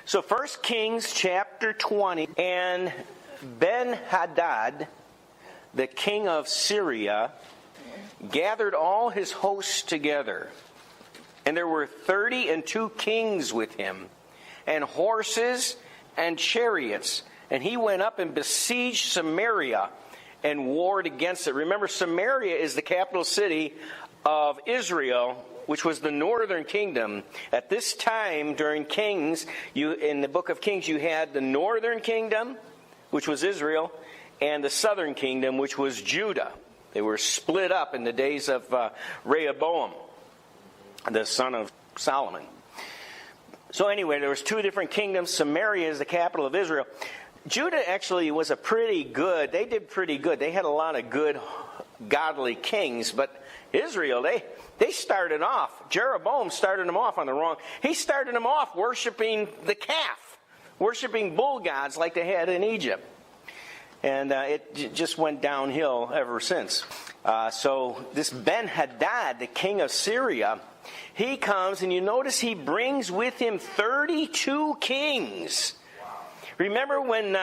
So 1 Kings chapter 20. And Ben-Hadad, the king of Syria, gathered all his hosts together. And there were 32 kings with him, and horses and chariots. And he went up and besieged Samaria and warred against it. Remember, Samaria is the capital city of Israel, which was the northern kingdom. At this time, during Kings, in the book of Kings, you had the northern kingdom, which was Israel, and the southern kingdom, which was Judah. They were split up in the days of Rehoboam, the son of Solomon. So anyway, there was two different kingdoms. Samaria is the capital of Israel. Judah actually was they did pretty good. They had a lot of good, godly kings. But Israel, they started off, Jeroboam started them off on the wrong. He started them off worshiping the calf, worshiping bull gods like they had in Egypt. And it just went downhill ever since. So this Ben-Hadad, the king of Syria, he comes, and you notice he brings with him 32 kings. Remember when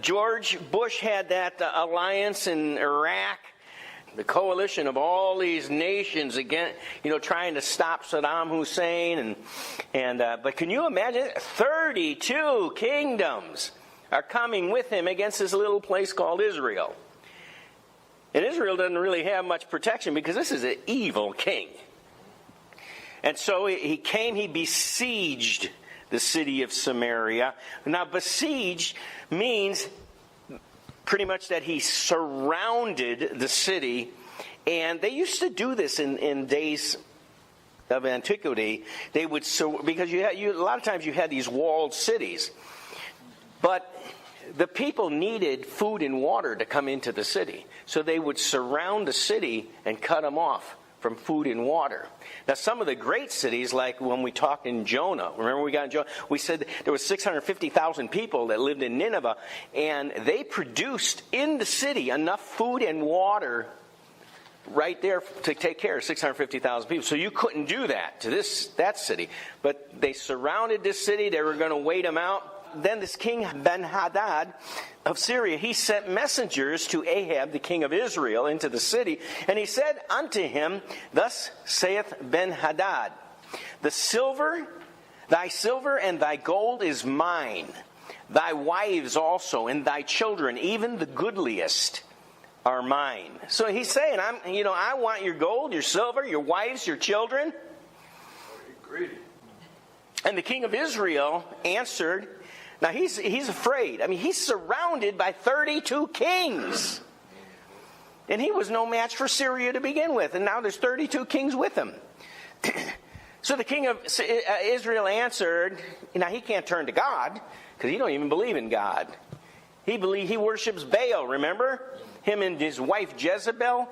George Bush had that alliance in Iraq? The coalition of all these nations again, trying to stop Saddam Hussein. But can you imagine? 32 kingdoms are coming with him against this little place called Israel. And Israel doesn't really have much protection because this is an evil king. And so he came, he besieged the city of Samaria. Now, besieged means pretty much that he surrounded the city. And they used to do this in days of antiquity. They would, because a lot of times you had these walled cities. But the people needed food and water to come into the city. So they would surround the city and cut them off from food and water. Now, some of the great cities, like when we talked in Jonah, remember we got in Jonah, we said there was 650,000 people that lived in Nineveh, and they produced in the city enough food and water right there to take care of 650,000 people. So you couldn't do that to that city. But they surrounded this city. They were going to wait them out. Then this king Ben-Hadad of Syria, he sent messengers to Ahab, the king of Israel, into the city. And he said unto him, Thus saith Ben-Hadad, thy silver and thy gold is mine, thy wives also, and thy children, even the goodliest, are mine. So he's saying, I want your gold, your silver, your wives, your children. And the king of Israel answered. Now, he's afraid. He's surrounded by 32 kings. And he was no match for Syria to begin with. And now there's 32 kings with him. So the king of Israel answered. Now, he can't turn to God because he don't even believe in God. He worships Baal, remember? Him and his wife Jezebel.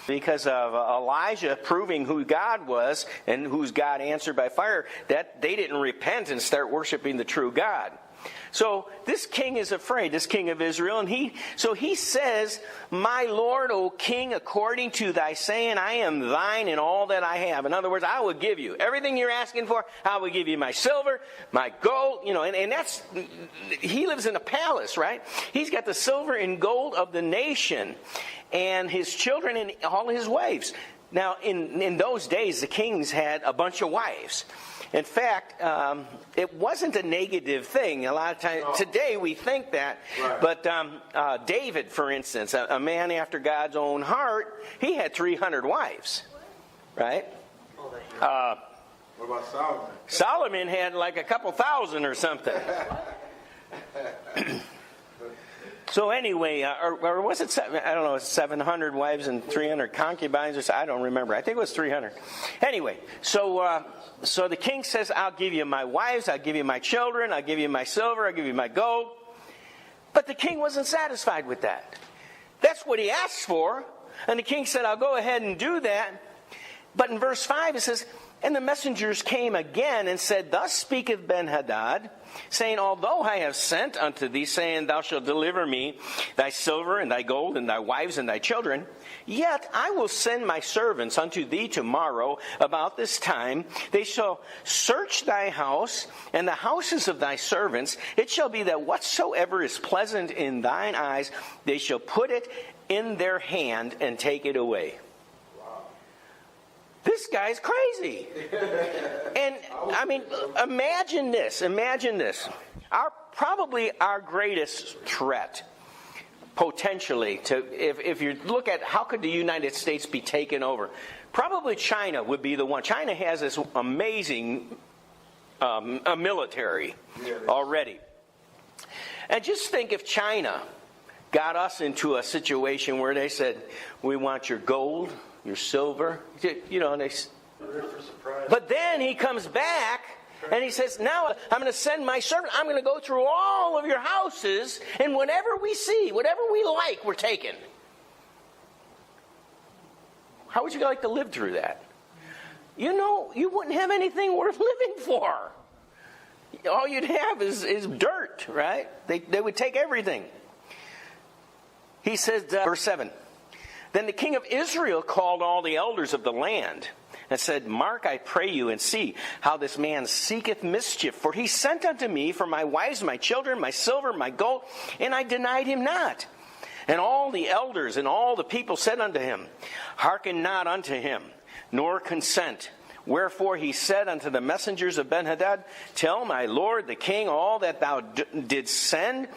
Because of Elijah proving who God was and whose God answered by fire, that they didn't repent and start worshiping the true God. So this king is afraid, this king of Israel, and he says, My Lord, O king, according to thy saying, I am thine in all that I have. In other words, I will give you everything you're asking for. I will give you my silver, my gold, and that's, he lives in a palace, right? He's got the silver and gold of the nation, and his children and all his wives. Now, in those days, the kings had a bunch of wives. In fact, it wasn't a negative thing. A lot of times, today we think that. Right. But David, for instance, a man after God's own heart, he had 300 wives. Right? What about Solomon? Solomon had like a couple thousand or something. So anyway, or was it, I don't know, 700 wives and 300 concubines, or so, I don't remember. I think it was 300. Anyway, so the king says, I'll give you my wives, I'll give you my children, I'll give you my silver, I'll give you my gold. But the king wasn't satisfied with that. That's what he asked for. And the king said, I'll go ahead and do that. But in verse 5 it says, And the messengers came again and said, Thus speaketh Benhadad, saying, Although I have sent unto thee, saying, Thou shalt deliver me thy silver and thy gold and thy wives and thy children, yet I will send my servants unto thee tomorrow about this time. They shall search thy house and the houses of thy servants. It shall be that whatsoever is pleasant in thine eyes, they shall put it in their hand and take it away. This guy's crazy. And, I mean, imagine this. Probably our greatest threat, potentially, if you look at how could the United States be taken over, probably China would be the one. China has this amazing military already. And just think if China got us into a situation where they said, we want your gold, your silver, and but then he comes back and he says, now I'm going to send my servant. I'm going to go through all of your houses, and whatever we see, whatever we like, we're taking. How would you like to live through that? You wouldn't have anything worth living for. All you'd have is dirt, right? They would take everything. He says, verse 7, Then the king of Israel called all the elders of the land and said, Mark, I pray you, and see how this man seeketh mischief. For he sent unto me for my wives, my children, my silver, my gold, and I denied him not. And all the elders and all the people said unto him, Hearken not unto him, nor consent. Wherefore he said unto the messengers of Benhadad, Tell my lord the king all that thou didst send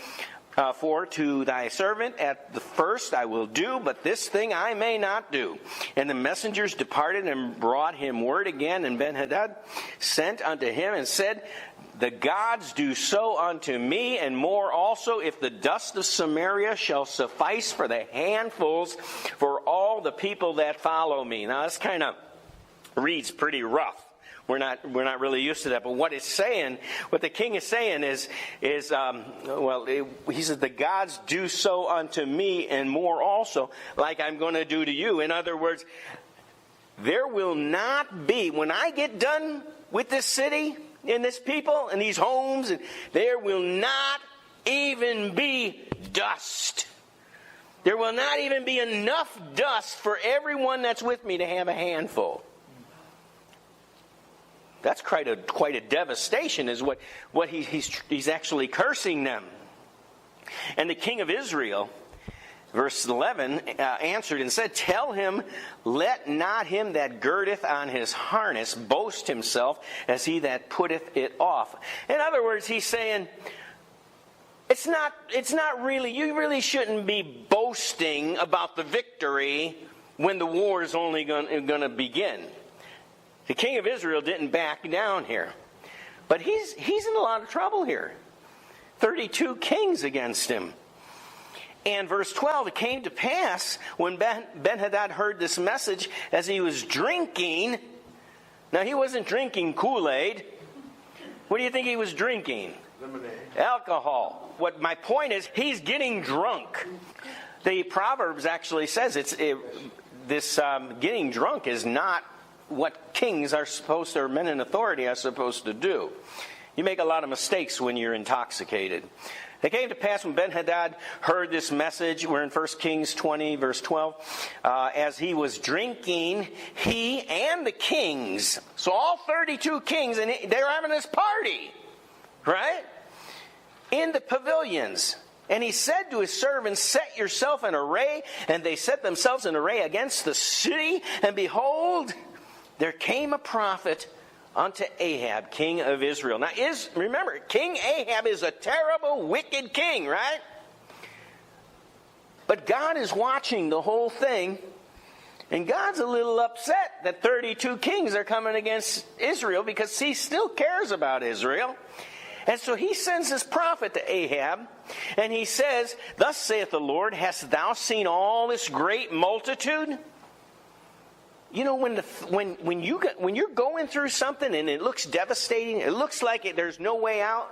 for to thy servant at the first I will do, but this thing I may not do. And the messengers departed and brought him word again, and Benhadad sent unto him and said, The gods do so unto me, and more also, if the dust of Samaria shall suffice for the handfuls for all the people that follow me. Now this kind of reads pretty rough. We're not really used to that. But what the king is saying is he says, the gods do so unto me and more also, like I'm going to do to you. In other words, there will not be, when I get done with this city and this people and these homes, there will not even be dust. There will not even be enough dust for everyone that's with me to have a handful. That's quite a devastation, is what he's actually cursing them. And the king of Israel, verse 11, answered and said, Tell him, let not him that girdeth on his harness boast himself as he that putteth it off. In other words, he's saying, it's not really, you really shouldn't be boasting about the victory when the war is only going to begin. The king of Israel didn't back down here. But he's in a lot of trouble here. 32 kings against him. And verse 12, it came to pass when Benhadad heard this message as he was drinking. Now he wasn't drinking Kool-Aid. What do you think he was drinking? Lemonade. Alcohol. What my point is, he's getting drunk. The Proverbs actually says getting drunk is not what kings are supposed to, or men in authority are supposed to do. You make a lot of mistakes when you're intoxicated. It came to pass when Benhadad heard this message, we're in 1 Kings 20, verse 12, as he was drinking, he and the kings, so all 32 kings, and they're having this party, right? In the pavilions. And he said to his servants, Set yourself in array. And they set themselves in array against the city. And behold, there came a prophet unto Ahab, king of Israel. Now, remember, King Ahab is a terrible, wicked king, right? But God is watching the whole thing, and God's a little upset that 32 kings are coming against Israel because he still cares about Israel. And so he sends this prophet to Ahab, and he says, Thus saith the Lord, Hast thou seen all this great multitude? You know, when you're going through something and it looks devastating, it looks like there's no way out,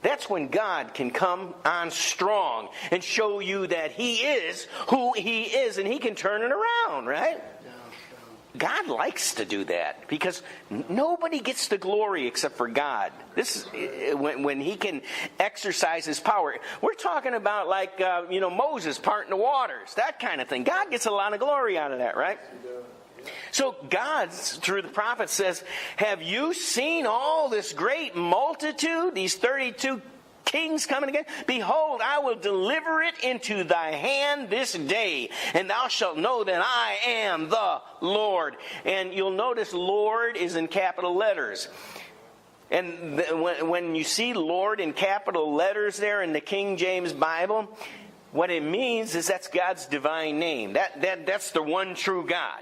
that's when God can come on strong and show you that he is who he is, and he can turn it around, right? God likes to do that because nobody gets the glory except for God. This is when He can exercise His power. We're talking about like Moses parting the waters, that kind of thing. God gets a lot of glory out of that, right? So God, through the prophet, says, have you seen all this great multitude, these 32 kings coming again? Behold, I will deliver it into thy hand this day, and thou shalt know that I am the Lord. And you'll notice Lord is in capital letters. And when you see Lord in capital letters there in the King James Bible, what it means is that's God's divine name. That's the one true God.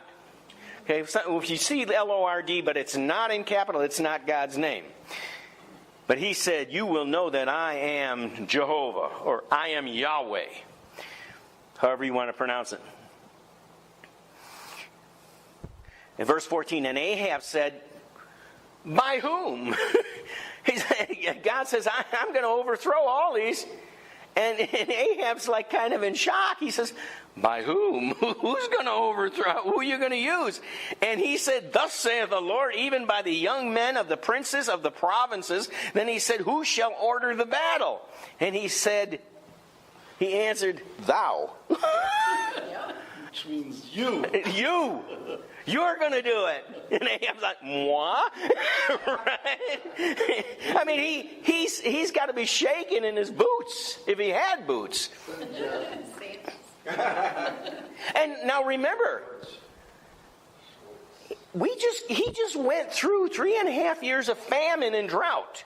Okay, if you see Lord, but it's not in capital, it's not God's name. But He said, you will know that I am Jehovah, or I am Yahweh. However you want to pronounce it. In verse 14, and Ahab said, by whom? God says, I'm going to overthrow all these. And Ahab's like kind of in shock. He says, by whom? Who's going to overthrow? Who are you going to use? And he said, thus saith the Lord, even by the young men of the princes of the provinces. Then he said, who shall order the battle? And he answered, thou. Which means you. You. You're going to do it. And Ahab's like, moi? Right? I mean, he's got to be shaking in his boots, if he had boots. And now remember, he just went through 3.5 years of famine and drought.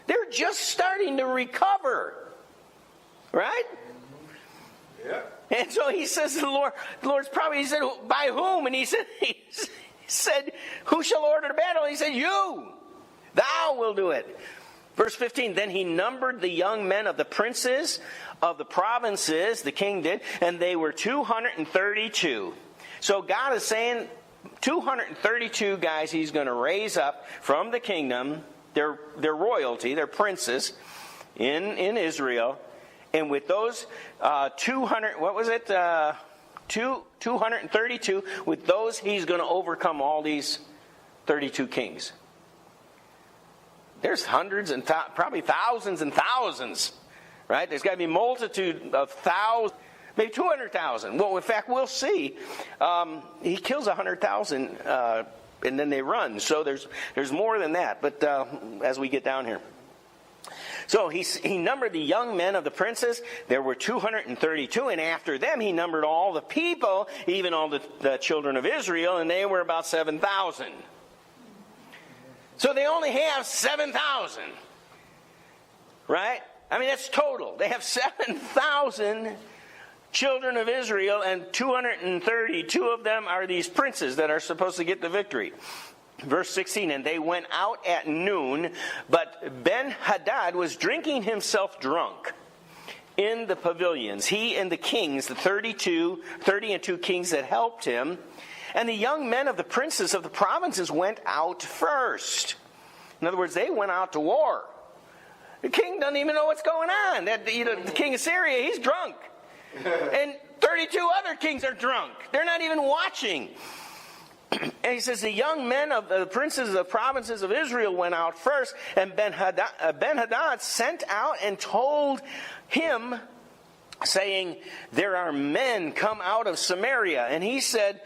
They're just starting to recover. Right? Yeah. And so he says to the Lord's probably, he said, by whom? And he said, who shall order the battle? He said, you. Thou will do it. Verse 15, then he numbered the young men of the princes of the provinces, the king did, and they were 232. So God is saying 232 guys He's going to raise up from the kingdom, their royalty, their princes in Israel. And with those 232, with those He's going to overcome all these 32 kings. There's hundreds and probably thousands and thousands, right? There's got to be a multitude of thousands, maybe 200,000. Well, in fact, we'll see. He kills 100,000 and then they run. So there's more than that. But as we get down here. So he numbered the young men of the princes. There were 232. And after them he numbered all the people, even all the children of Israel. And they were about 7,000. So they only have 7,000. Right? I mean, that's total. They have 7,000 children of Israel. And 232 of them are these princes that are supposed to get the victory. Verse 16, and they went out at noon, but Ben-Hadad was drinking himself drunk in the pavilions. He and the kings, the 30 and 2 kings that helped him, and the young men of the princes of the provinces went out first. In other words, they went out to war. The king doesn't even know what's going on. The king of Syria, he's drunk. And 32 other kings are drunk. They're not even watching. And he says, the young men of the princes of the provinces of Israel went out first, and Ben-Hadad sent out and told him, saying, there are men come out of Samaria. And he said,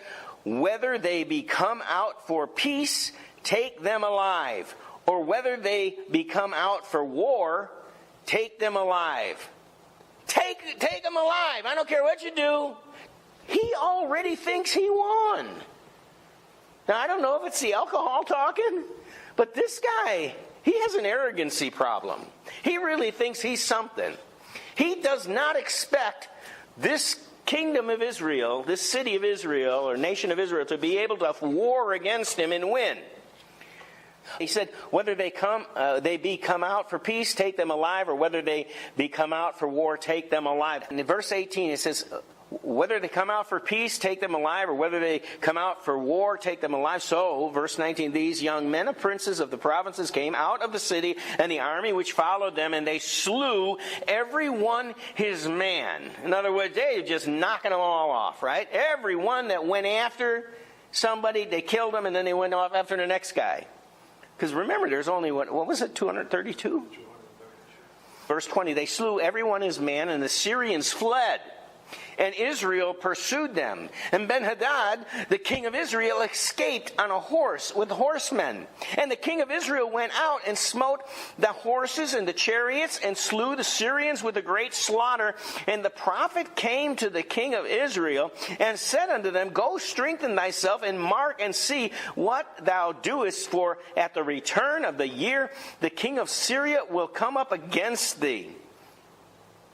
whether they be come out for peace, take them alive, or whether they be come out for war, take them alive. Take them alive. I don't care what you do. He already thinks he won. Now, I don't know if it's the alcohol talking, but this guy, he has an arrogancy problem. He really thinks he's something. He does not expect this kingdom of Israel, this city of Israel, or nation of Israel, to be able to war against him and win. He said, whether they be come out for peace, take them alive, or whether they be come out for war, take them alive. And in verse 18, it says, whether they come out for peace, take them alive, or whether they come out for war, take them alive. So, verse 19, these young men of princes of the provinces came out of the city, and the army which followed them, and they slew every one his man. In other words, they were just knocking them all off, right? Every one that went after somebody, they killed him, and then they went off after the next guy. Because remember, there's only, what was it, 232? Verse 20, they slew everyone his man, and the Syrians fled. And Israel pursued them. And Ben-Hadad, the king of Israel, escaped on a horse with horsemen. And the king of Israel went out and smote the horses and the chariots and slew the Syrians with a great slaughter. And the prophet came to the king of Israel and said unto them, Go strengthen thyself and mark and see what thou doest, for at the return of the year the king of Syria will come up against thee.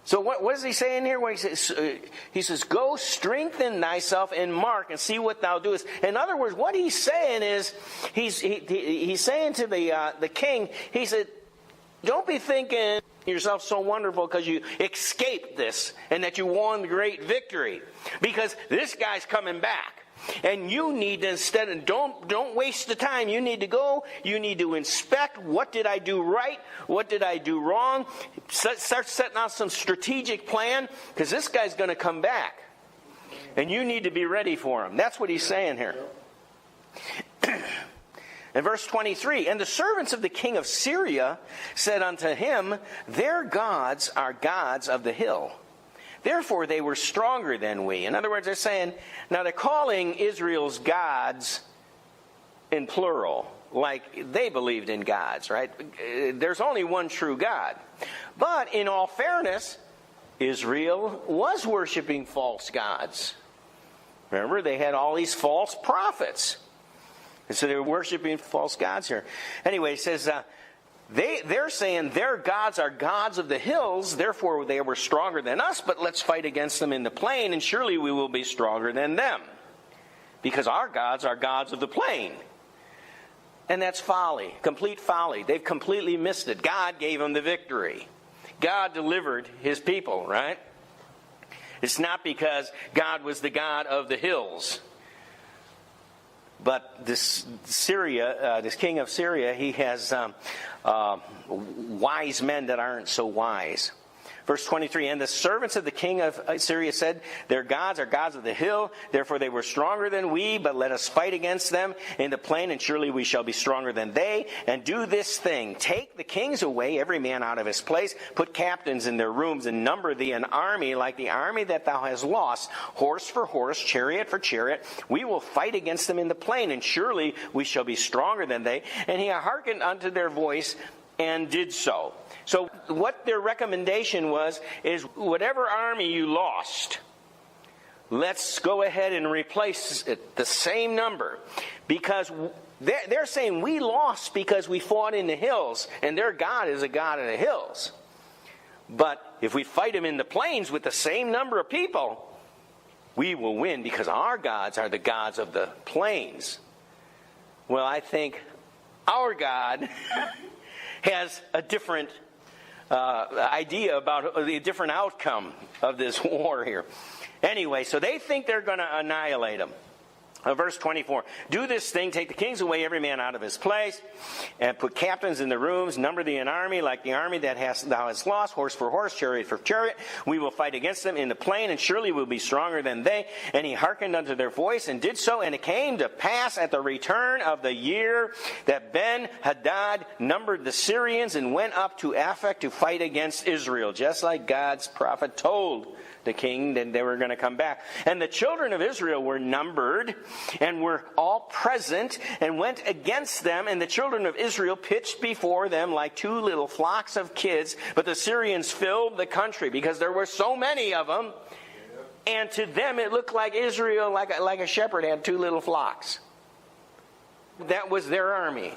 So what is he saying here? When he says, go strengthen thyself and mark and see what thou doest. In other words, what he's saying is, he's saying to the king, he said, don't be thinking yourself so wonderful because you escaped this and that you won the great victory. Because this guy's coming back. And you need to, instead of, don't waste the time. You need to go, you need to inspect, what did I do right? What did I do wrong? Start setting out some strategic plan, because this guy's going to come back. And you need to be ready for him. That's what he's saying here. In verse 23, and the servants of the king of Syria said unto him, Their gods are gods of the hill. Therefore they were stronger than we. In other words, they're saying, now they're calling Israel's gods in plural, like they believed in gods, right? There's only one true God. But in all fairness, Israel was worshiping false gods. Remember, they had all these false prophets. And so they were worshiping false gods here. Anyway, it says, They're saying their gods are gods of the hills, therefore they were stronger than us, but let's fight against them in the plain, and surely we will be stronger than them. Because our gods are gods of the plain. And that's folly, complete folly. They've completely missed it. God gave them the victory. God delivered his people, right? It's not because God was the God of the hills. But this king of Syria, he has wise men that aren't so wise. Verse 23, and the servants of the king of Syria said, Their gods are gods of the hill, therefore they were stronger than we, but let us fight against them in the plain, and surely we shall be stronger than they. And do this thing, take the kings away, every man out of his place, put captains in their rooms, and number thee an army like the army that thou hast lost, horse for horse, chariot for chariot. We will fight against them in the plain, and surely we shall be stronger than they. And he hearkened unto their voice, and did so. So what their recommendation was, is whatever army you lost, let's go ahead and replace it, the same number. Because they're saying we lost because we fought in the hills, and their God is a God of the hills. But if we fight them in the plains with the same number of people, we will win because our gods are the gods of the plains. Well, I think our God has a different idea about the different outcome of this war here. Anyway, so they think they're going to annihilate them. Verse 24, do this thing, take the kings away, every man out of his place, and put captains in the rooms, number thee an army like the army that thou hast lost, horse for horse, chariot for chariot. We will fight against them in the plain, and surely we'll be stronger than they. And he hearkened unto their voice, and did so. And it came to pass at the return of the year that Ben-Hadad numbered the Syrians and went up to Aphek to fight against Israel, just like God's prophet told the king that they were going to come back. And the children of Israel were numbered and were all present and went against them. And the children of Israel pitched before them like two little flocks of kids. But the Syrians filled the country because there were so many of them. And to them it looked like Israel, like a shepherd had two little flocks. That was their army.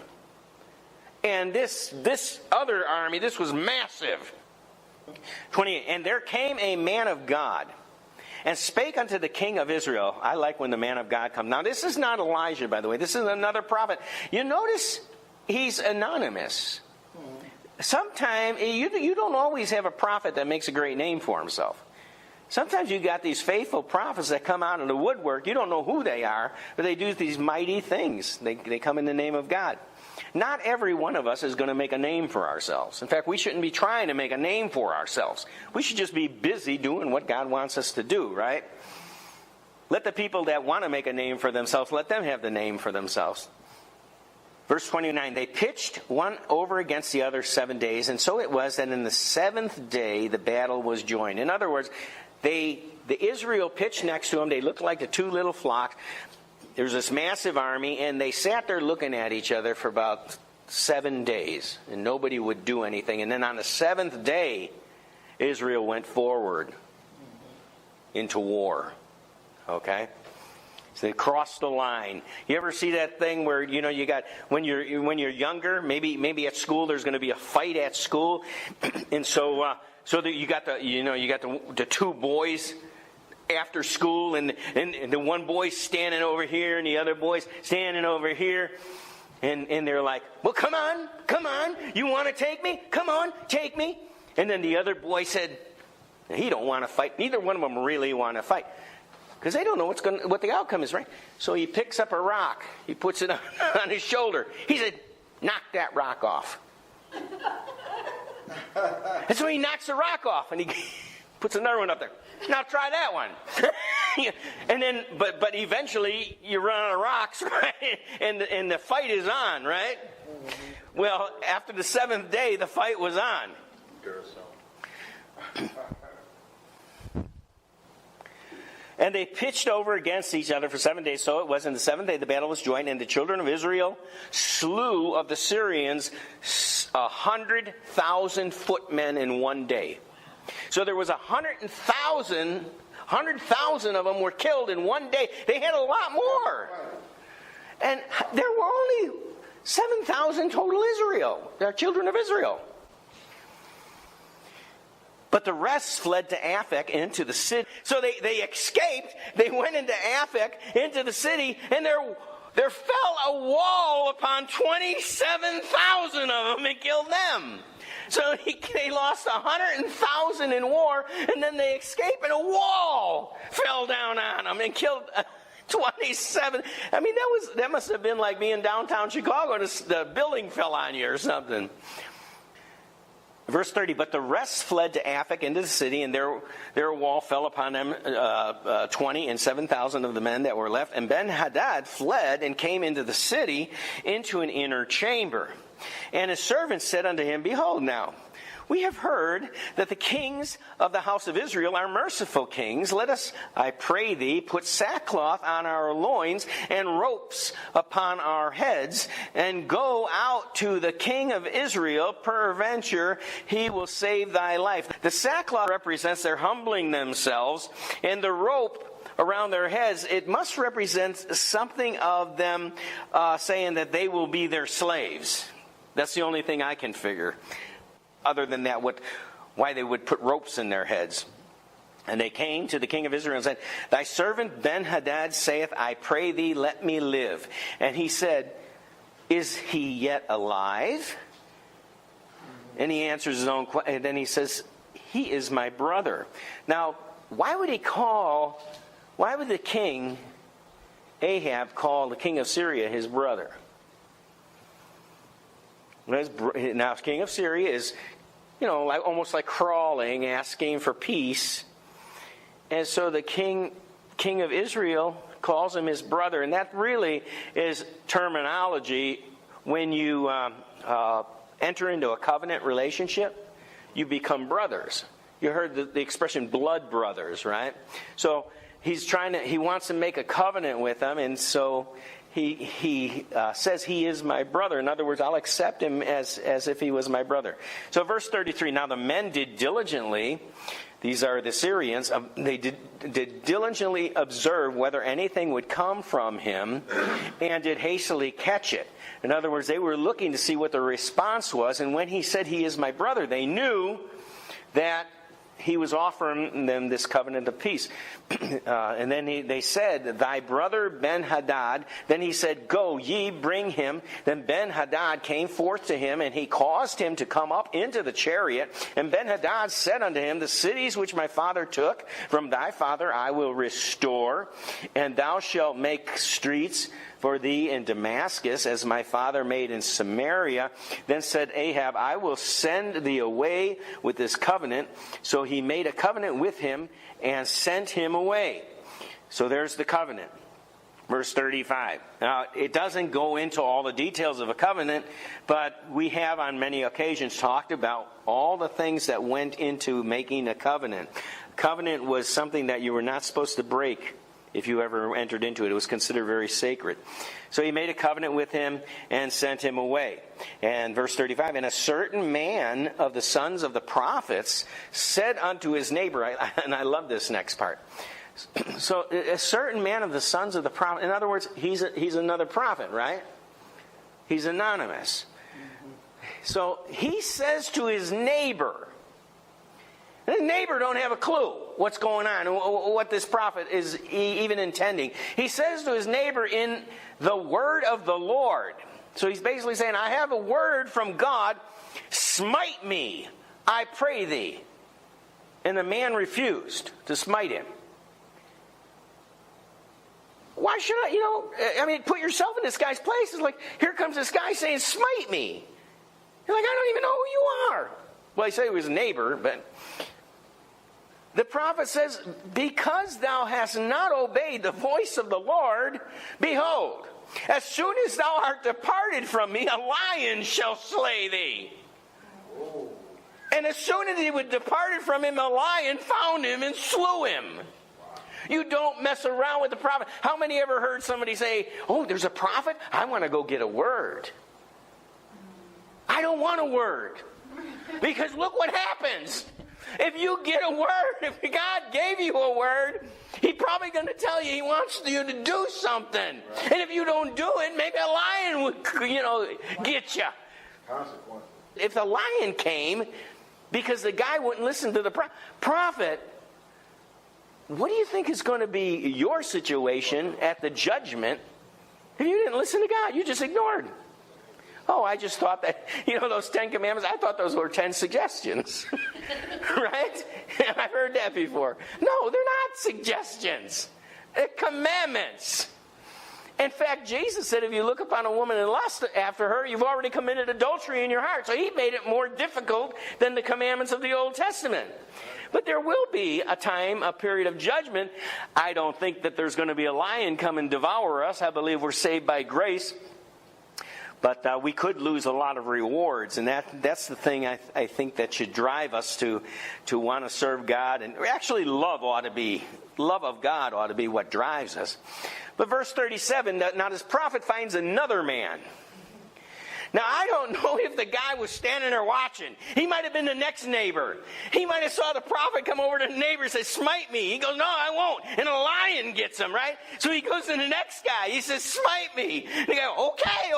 And this other army, this was massive. 28, and there came a man of God and spake unto the king of Israel. I like when the man of God comes. Now, this is not Elijah, by the way. This is another prophet. You notice he's anonymous. Sometimes you don't always have a prophet that makes a great name for himself. Sometimes you got these faithful prophets that come out of the woodwork. You don't know who they are, but they do these mighty things. They come in the name of God. Not every one of us is going to make a name for ourselves. In fact, we shouldn't be trying to make a name for ourselves. We should just be busy doing what God wants us to do, right? Let the people that want to make a name for themselves, let them have the name for themselves. Verse 29, they pitched one over against the other 7 days, and so it was that in the 7th day the battle was joined. In other words, the Israel pitched next to them. They looked like the two little flocks. There's this massive army, and they sat there looking at each other for about 7 days, and nobody would do anything. And then on the 7th day, Israel went forward into war. Okay? So they crossed the line. You ever see that thing where you got when you're younger, maybe at school there's going to be a fight at school, and so that you got the two boys after school, and the one boy's standing over here and the other boy's standing over here, and they're like, well, come on, you want to take me? Come on, take me. And then the other boy said, he don't want to fight. Neither one of them really want to fight. Because they don't know what the outcome is, right? So he picks up a rock. He puts it on his shoulder. He said, knock that rock off. And so he knocks the rock off, and he puts another one up there. Now try that one. And then, but eventually you run out of rocks, right? And the fight is on, right? Well, after the 7th day, the fight was on. And they pitched over against each other for 7 days. So it was in the 7th day the battle was joined, and the children of Israel slew of the Syrians 100,000 footmen in 1 day. So there was 100,000 of them were killed in 1 day. They had a lot more. And there were only 7,000 total children of Israel. But the rest fled to Aphek into the city. So they escaped. They went into Aphek, into the city, and there fell a wall upon 27,000 of them and killed them. So they lost 100,000 in war, and then they escaped, and a wall fell down on them and killed 27. I mean, that must have been like being downtown Chicago, and the building fell on you or something. Verse 30, but the rest fled to Aphek into the city, and their wall fell upon them, 20, and 7,000 of the men that were left. And Ben-Hadad fled and came into the city, into an inner chamber. And his servants said unto him, behold now, we have heard that the kings of the house of Israel are merciful kings. Let us, I pray thee, put sackcloth on our loins and ropes upon our heads, and go out to the king of Israel. Peradventure he will save thy life. The sackcloth represents their humbling themselves, and the rope around their heads, it must represent something of them saying that they will be their slaves. That's the only thing I can figure. Other than that, why they would put ropes in their heads. And they came to the king of Israel and said, thy servant Ben-Hadad saith, I pray thee, let me live. And he said, is he yet alive? And he answers his own question. And then he says, he is my brother. Now, why would the king, Ahab, call the king of Syria his brother? Now, king of Syria is, almost like crawling, asking for peace. And so the king of Israel calls him his brother. And that really is terminology. When you enter into a covenant relationship, you become brothers. You heard the expression blood brothers, right? So he wants to make a covenant with them, and so he says he is my brother. In other words, I'll accept him as if he was my brother. So verse 33, now the men did diligently, these are the Syrians, they did diligently observe whether anything would come from him, and did hastily catch it. In other words, they were looking to see what the response was, and when he said he is my brother, they knew that he was offering them this covenant of peace. And then they said, thy brother Ben-Hadad. Then he said, go ye, bring him. Then Ben-Hadad came forth to him, and he caused him to come up into the chariot. And Ben-Hadad said unto him, the cities which my father took from thy father I will restore, and thou shalt make streets for thee in Damascus, as my father made in Samaria. Then said Ahab, I will send thee away with this covenant. So he made a covenant with him and sent him away. So there's the covenant. Verse 35. Now, it doesn't go into all the details of a covenant, but we have on many occasions talked about all the things that went into making a covenant. Covenant was something that you were not supposed to break if you ever entered into it. It was considered very sacred. So he made a covenant with him and sent him away. And verse 35, and a certain man of the sons of the prophets said unto his neighbor, and I love this next part. So a certain man of the sons of the prophet, in other words, he's another prophet, right? He's anonymous. So he says to his neighbor, and the neighbor don't have a clue what's going on, what this prophet is even intending. He says to his neighbor in the word of the Lord. So he's basically saying, I have a word from God, smite me, I pray thee. And the man refused to smite him. Why should I, put yourself in this guy's place. It's like, here comes this guy saying, smite me. You're like, I don't even know who you are. Well, he said he was a neighbor, but the prophet says, because thou hast not obeyed the voice of the Lord, behold, as soon as thou art departed from me, a lion shall slay thee. Whoa. And as soon as he was departed from him, a lion found him and slew him. You don't mess around with the prophet. How many ever heard somebody say, oh, there's a prophet? I want to go get a word. I don't want a word. Because look what happens. If you get a word, if God gave you a word, He's probably going to tell you He wants you to do something. Right. And if you don't do it, maybe a lion would, get you. Consequences. If the lion came because the guy wouldn't listen to the prophet, what do you think is going to be your situation at the judgment if you didn't listen to God? You just ignored. Oh, I just thought that, those 10 commandments, I thought those were 10 suggestions. Right? I've heard that before. No, they're not suggestions. They're commandments. In fact, Jesus said if you look upon a woman and lust after her, you've already committed adultery in your heart. So He made it more difficult than the commandments of the Old Testament. But there will be a time, a period of judgment. I don't think that there's going to be a lion come and devour us. I believe we're saved by grace. But we could lose a lot of rewards. And that's the thing I think that should drive us to want to serve God. And actually love of God ought to be what drives us. But verse 37, now this prophet finds another man. Now, I don't know if the guy was standing there watching. He might have been the next neighbor. He might have saw the prophet come over to the neighbor and say, smite me. He goes, no, I won't. And a lion gets him, right? So he goes to the next guy. He says, smite me. And they go, okay,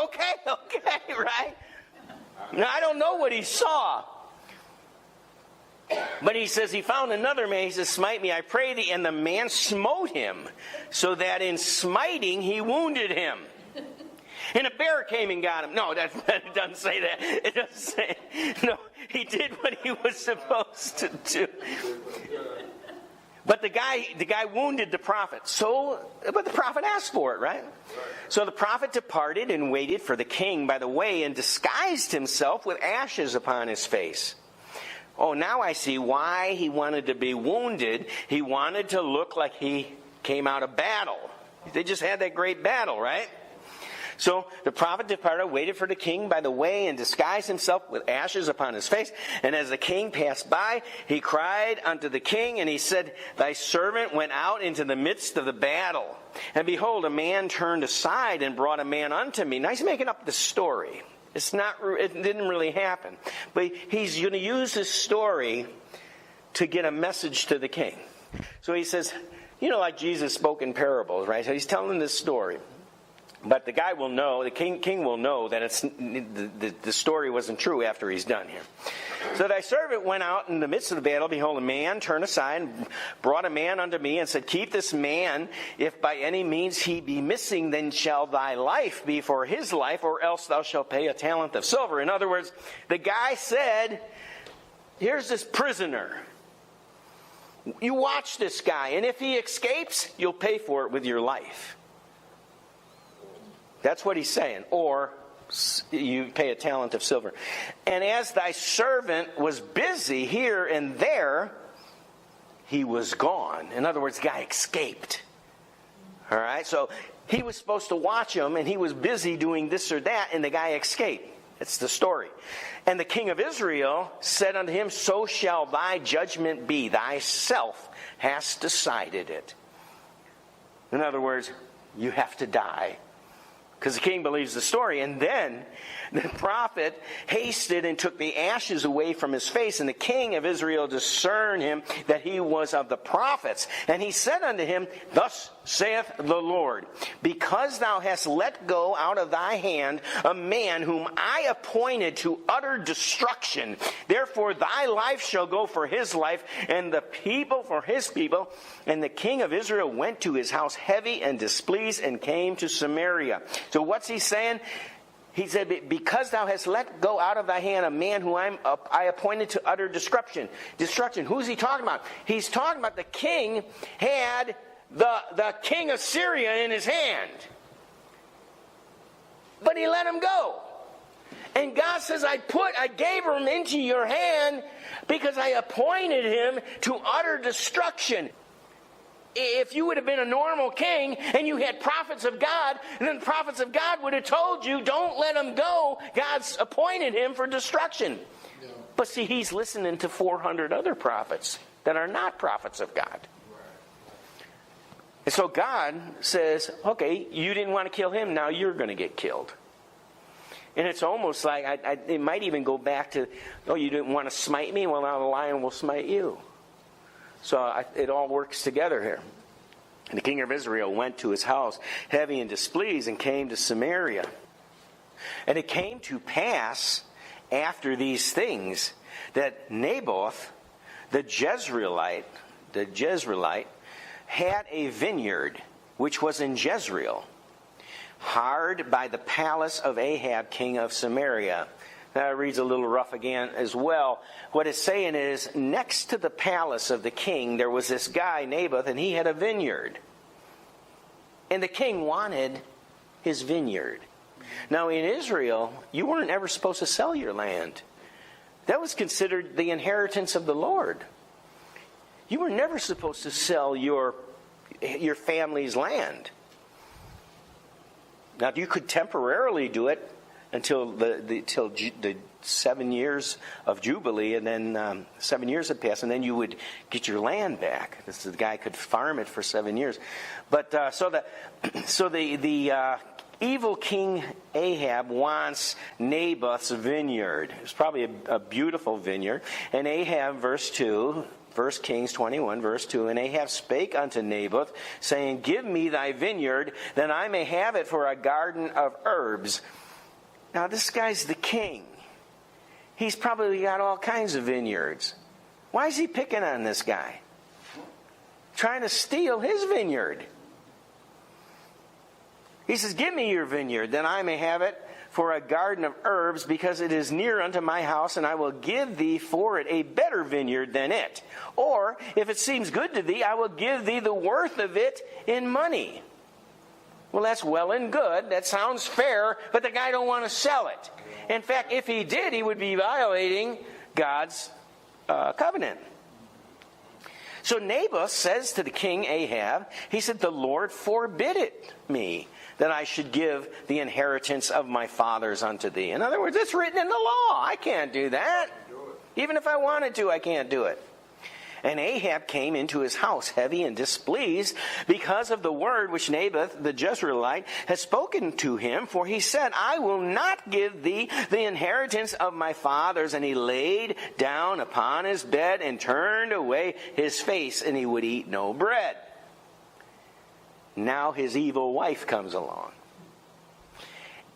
right? Now, I don't know what he saw. But he says he found another man. He says, smite me, I pray thee. And the man smote him, so that in smiting he wounded him. And a bear came and got him. No, it doesn't say that. It doesn't say. No, he did what he was supposed to do. But the guy wounded the prophet. But the prophet asked for it, right? So the prophet departed and waited for the king by the way and disguised himself with ashes upon his face. Oh, now I see why he wanted to be wounded. He wanted to look like he came out of battle. They just had that great battle, right? So the prophet departed, waited for the king by the way, and disguised himself with ashes upon his face. And as the king passed by, he cried unto the king, and he said, thy servant went out into the midst of the battle. And behold, a man turned aside and brought a man unto me. Now he's making up the story. It didn't really happen. But he's going to use this story to get a message to the king. So he says, like Jesus spoke in parables, right? So he's telling this story. But the guy will know, the king will know that the story wasn't true after he's done here. So thy servant went out in the midst of the battle. Behold, a man turned aside and brought a man unto me and said, keep this man. If by any means he be missing, then shall thy life be for his life, or else thou shalt pay a talent of silver. In other words, the guy said, here's this prisoner. You watch this guy, and if he escapes, you'll pay for it with your life. That's what he's saying. Or you pay a talent of silver. And as thy servant was busy here and there, he was gone. In other words, the guy escaped. All right, so he was supposed to watch him, and he was busy doing this or that, and the guy escaped. That's the story. And the king of Israel said unto him, so shall thy judgment be. Thyself hast decided it. In other words, you have to die. Because the king believes the story. And then the prophet hasted and took the ashes away from his face. And the king of Israel discerned him that he was of the prophets. And he said unto him, thus saith the Lord, because thou hast let go out of thy hand a man whom I appointed to utter destruction, therefore thy life shall go for his life, and the people for his people. And the king of Israel went to his house heavy and displeased, and came to Samaria. So what's he saying? He said, because thou hast let go out of thy hand a man who I appointed to utter destruction. Destruction. Who's he talking about? He's talking about the king had the king of Syria in his hand. But he let him go. And God says, I gave him into your hand because I appointed him to utter destruction. If you would have been a normal king and you had prophets of God, then the prophets of God would have told you, don't let him go. God's appointed him for destruction. Yeah. But see, he's listening to 400 other prophets that are not prophets of God. And so God says, okay, you didn't want to kill him, now you're going to get killed. And it's almost like, it might even go back to, oh, you didn't want to smite me? Well, now the lion will smite you. So it all works together here. And the king of Israel went to his house, heavy and displeased, and came to Samaria. And it came to pass after these things that Naboth, the Jezreelite, had a vineyard which was in Jezreel, hard by the palace of Ahab, king of Samaria. That reads a little rough again as well. What it's saying is, next to the palace of the king, there was this guy, Naboth, and he had a vineyard. And the king wanted his vineyard. Now in Israel, you weren't ever supposed to sell your land. That was considered the inheritance of the Lord. You were never supposed to sell your family's land. Now you could temporarily do it until the 7 years of Jubilee, and then 7 years had passed, and then you would get your land back. The guy could farm it for 7 years. But so the evil king Ahab wants Naboth's vineyard. It's probably a beautiful vineyard. And Ahab, verse 2, 1 Kings 21, verse 2, and Ahab spake unto Naboth, saying, give me thy vineyard, that I may have it for a garden of herbs. Now this guy's the king. He's probably got all kinds of vineyards. Why is he picking on this guy? Trying to steal his vineyard. He says, give me your vineyard, that I may have it for a garden of herbs, because it is near unto my house, and I will give thee for it a better vineyard than it. Or, if it seems good to thee, I will give thee the worth of it in money. Well, that's well and good. That sounds fair, but the guy don't want to sell it. In fact, if he did, he would be violating God's covenant. So Naboth says to the king Ahab, he said, the Lord forbid it me, that I should give the inheritance of my fathers unto thee. In other words, it's written in the law. I can't do that. Even if I wanted to, I can't do it. And Ahab came into his house heavy and displeased because of the word which Naboth the Jezreelite had spoken to him. For he said, I will not give thee the inheritance of my fathers. And he laid down upon his bed and turned away his face, and he would eat no bread. Now his evil wife comes along.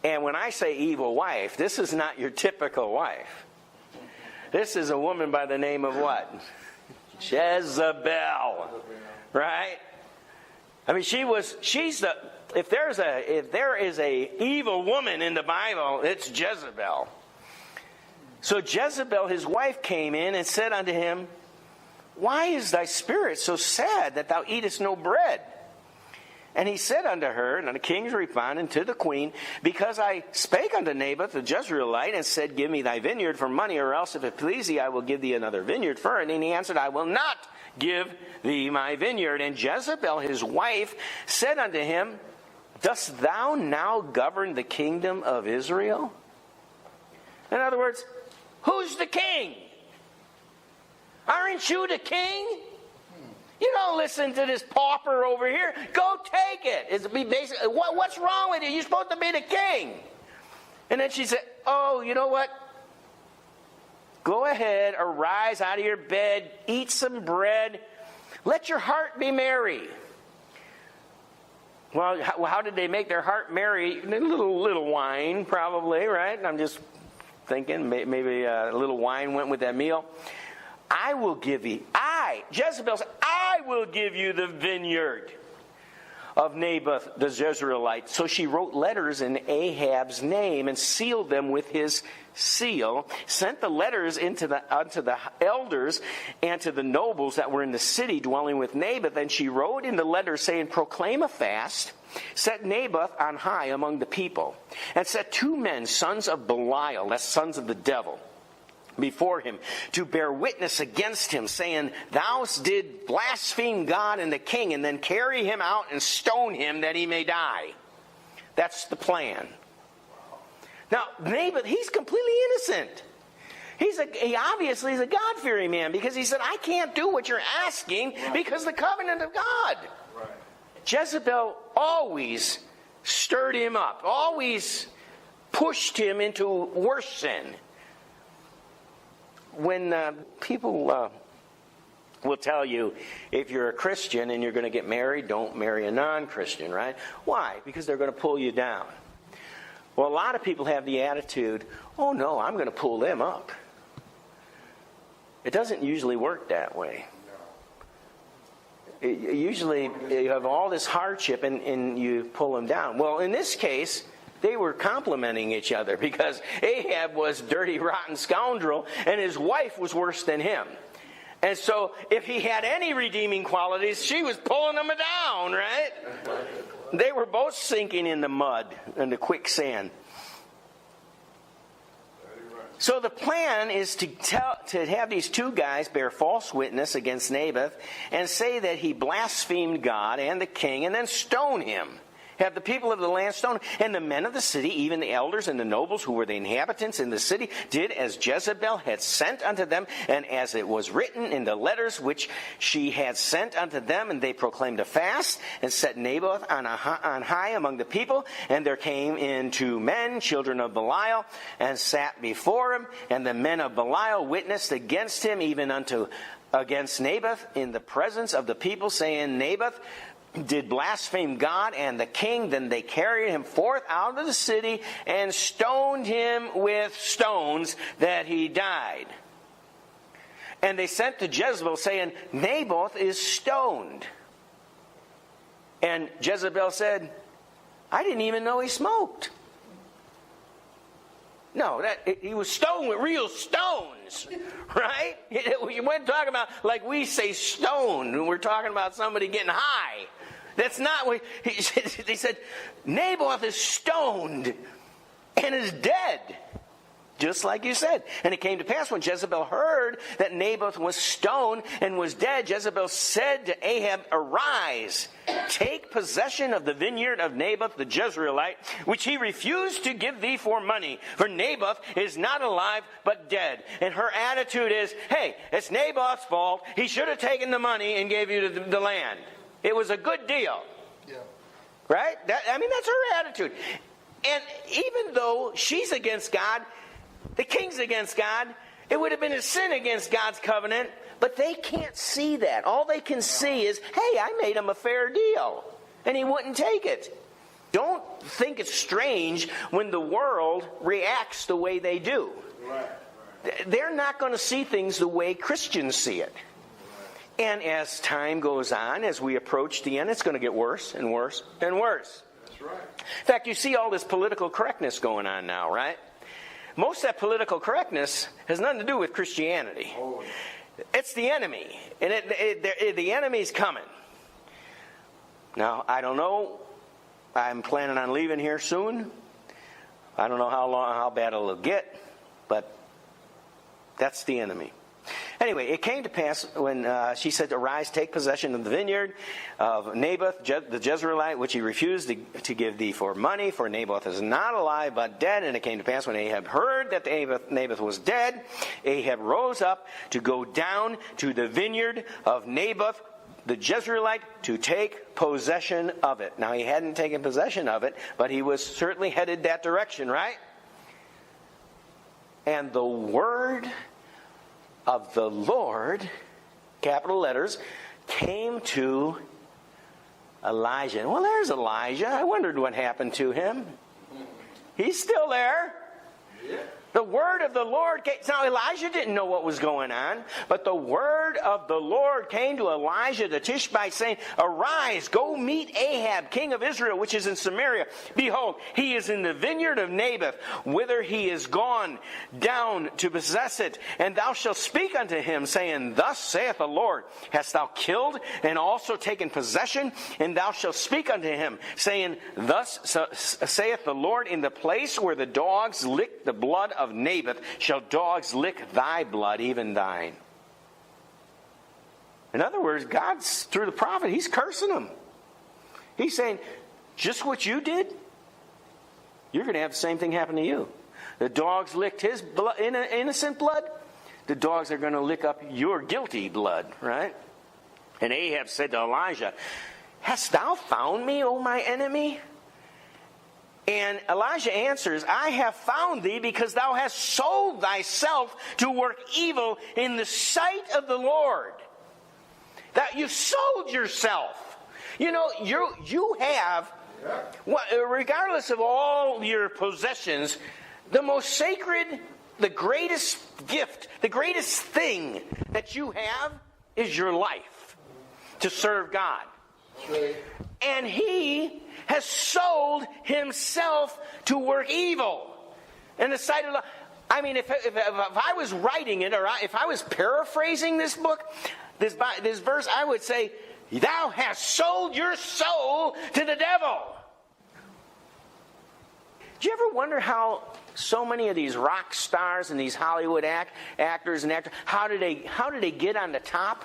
And when I say evil wife, this is not your typical wife. This is a woman by the name of what? Jezebel. Right? I mean, if there is a evil woman in the Bible, it's Jezebel. So Jezebel, his wife, came in and said unto him, why is thy spirit so sad that thou eatest no bread? And he said unto her, and the king's responding to the queen, because I spake unto Naboth the Jezreelite, and said, give me thy vineyard for money, or else if it please thee, I will give thee another vineyard for it. And he answered, I will not give thee my vineyard. And Jezebel his wife said unto him, dost thou now govern the kingdom of Israel? In other words, who's the king? Aren't you the king? You don't listen to this pauper over here. Go take it. What's wrong with you? You're supposed to be the king. And then she said, oh, you know what? Go ahead, arise out of your bed, eat some bread. Let your heart be merry. Well, how did they make their heart merry? A little wine, probably, right? I'm just thinking maybe a little wine went with that meal. I will give you, Jezebel said, I will give you the vineyard of Naboth the Jezreelite. So she wrote letters in Ahab's name and sealed them with his seal, sent the letters unto the elders and to the nobles that were in the city dwelling with Naboth. And she wrote in the letters saying, proclaim a fast, set Naboth on high among the people, and set 2 men, sons of Belial, that's sons of the devil, before him, to bear witness against him, saying, thou did blaspheme God and the king, and then carry him out and stone him that he may die. That's the plan. Now, Naboth, he's completely innocent. He obviously is a God-fearing man, because he said, I can't do what you're asking because the covenant of God. Right. Jezebel always stirred him up, always pushed him into worse sin. When people will tell you, if you're a Christian and you're going to get married, don't marry a non-Christian, right? Why? Because they're going to pull you down. Well, a lot of people have the attitude, oh no, I'm going to pull them up. It doesn't usually work that way. Usually you have all this hardship and you pull them down. Well, in this case, they were complimenting each other, because Ahab was a dirty, rotten scoundrel, and his wife was worse than him. And so if he had any redeeming qualities, she was pulling him down, right? They were both sinking in the mud and the quicksand. So the plan is to have these 2 guys bear false witness against Naboth and say that he blasphemed God and the king, and then stone him. Have the people of the land stoned. And the men of the city, even the elders and the nobles who were the inhabitants in the city, did as Jezebel had sent unto them, and as it was written in the letters which she had sent unto them. And they proclaimed a fast, and set Naboth on high among the people. And there came in 2 men, children of Belial, and sat before him. And the men of Belial witnessed against him, even against Naboth, in the presence of the people, saying, Naboth did blaspheme God and the king. Then they carried him forth out of the city and stoned him with stones, that he died. And they sent to Jezebel, saying, Naboth is stoned. And Jezebel said, I didn't even know he smoked. No, he was stoned with real stones, right? You weren't talking about, like we say, stoned, when we're talking about somebody getting high. That's not what they said. Naboth is stoned and is dead, just like you said. And it came to pass, when Jezebel heard that Naboth was stoned and was dead, Jezebel said to Ahab, arise, take possession of the vineyard of Naboth the Jezreelite, which he refused to give thee for money. For Naboth is not alive, but dead. And her attitude is, hey, it's Naboth's fault. He should have taken the money and gave you the land. It was a good deal. Yeah. Right? That's her attitude. And even though she's against God, the king's against God, it would have been a sin against God's covenant, but they can't see that. All they can see is, hey, I made him a fair deal, and he wouldn't take it. Don't think it's strange when the world reacts the way they do. Right. They're not going to see things the way Christians see it. And as time goes on, as we approach the end, it's going to get worse and worse and worse. That's right. In fact, you see all this political correctness going on now, right? Most of that political correctness has nothing to do with Christianity. Oh. It's the enemy. And the enemy's coming. Now, I don't know. I'm planning on leaving here soon. I don't know how bad it'll get, but that's the enemy. Anyway, it came to pass when she said, "Arise, take possession of the vineyard of Naboth the Jezreelite, which he refused to give thee for money, for Naboth is not alive but dead." And it came to pass when Ahab heard that Naboth was dead, Ahab rose up to go down to the vineyard of Naboth the Jezreelite to take possession of it. Now, he hadn't taken possession of it, but he was certainly headed that direction, right? And the word of the Lord, capital letters, came to Elijah. Well, there's Elijah. I wondered what happened to him. He's still there. Yeah. The word of the Lord came. Now, Elijah didn't know what was going on, but the word of the Lord came to Elijah the Tishbite, saying, "Arise, go meet Ahab, king of Israel, which is in Samaria. Behold, he is in the vineyard of Naboth, whither he is gone down to possess it. And thou shalt speak unto him, saying, Thus saith the Lord, Hast thou killed and also taken possession? And thou shalt speak unto him, saying, Thus saith the Lord, In the place where the dogs lick the blood of Naboth shall dogs lick thy blood, even thine." In other words, God's, through the prophet, he's cursing him. He's saying, just what you did, you're going to have the same thing happen to you. The dogs licked his blood, innocent blood. The dogs are going to lick up your guilty blood, right? And Ahab said to Elijah, "Hast thou found me, O my enemy?" And Elijah answers, "I have found thee because thou hast sold thyself to work evil in the sight of the Lord." That you sold yourself. You know, you have, regardless of all your possessions, the most sacred, the greatest gift, the greatest thing that you have is your life to serve God. Right. And he has sold himself to work evil in the sight of the... I mean, if I was writing it, or if I was paraphrasing this book, this verse, I would say, "Thou hast sold your soul to the devil." Do you ever wonder how so many of these rock stars and these Hollywood actors and actors, how do they get on the top?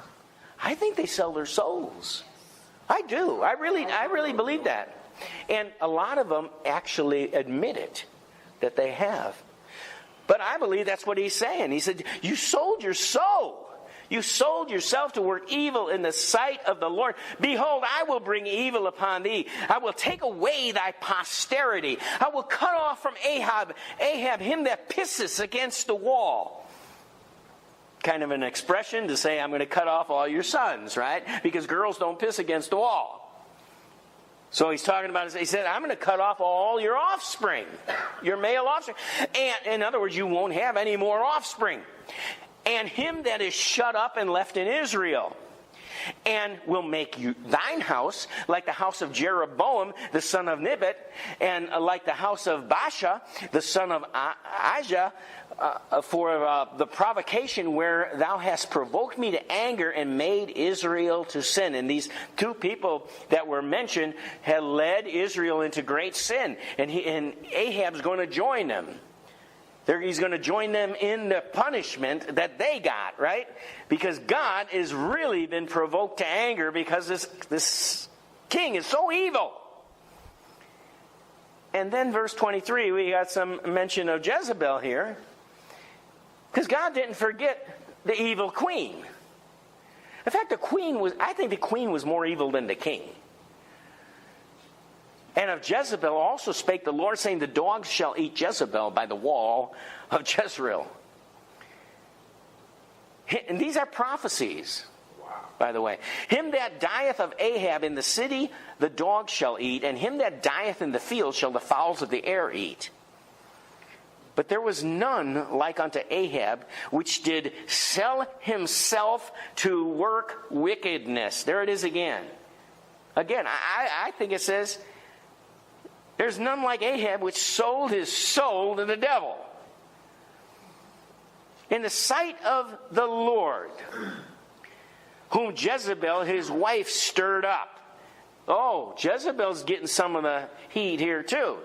I think they sell their souls. I do. I really believe that. And a lot of them actually admit it, that they have. But I believe that's what he's saying. He said, you sold your soul. You sold yourself to work evil in the sight of the Lord. Behold, I will bring evil upon thee. I will take away thy posterity. I will cut off from Ahab him that pisseth against the wall. Kind of an expression to say, I'm going to cut off all your sons, right? Because girls don't piss against the wall. So he's talking about, he said, I'm going to cut off all your offspring, your male offspring. And in other words, you won't have any more offspring. And him that is shut up and left in Israel. And will make you thine house like the house of Jeroboam, the son of Nebat, and like the house of Baasha, the son of Ahijah, for the provocation where thou hast provoked me to anger and made Israel to sin. And these two people that were mentioned had led Israel into great sin. And Ahab's going to join them. He's going to join them in the punishment that they got, right? Because God has really been provoked to anger because this king is so evil. And then verse 23, we got some mention of Jezebel here. Because God didn't forget the evil queen. In fact, I think the queen was more evil than the king. And of Jezebel also spake the Lord, saying, The dogs shall eat Jezebel by the wall of Jezreel. And these are prophecies, by the way. Him that dieth of Ahab in the city, the dogs shall eat, and him that dieth in the field shall the fowls of the air eat. But there was none like unto Ahab, which did sell himself to work wickedness. There it is again. Again, I think it says, there's none like Ahab, which sold his soul to the devil. In the sight of the Lord, whom Jezebel his wife stirred up. oh, Jezebel's getting some of the heat here too.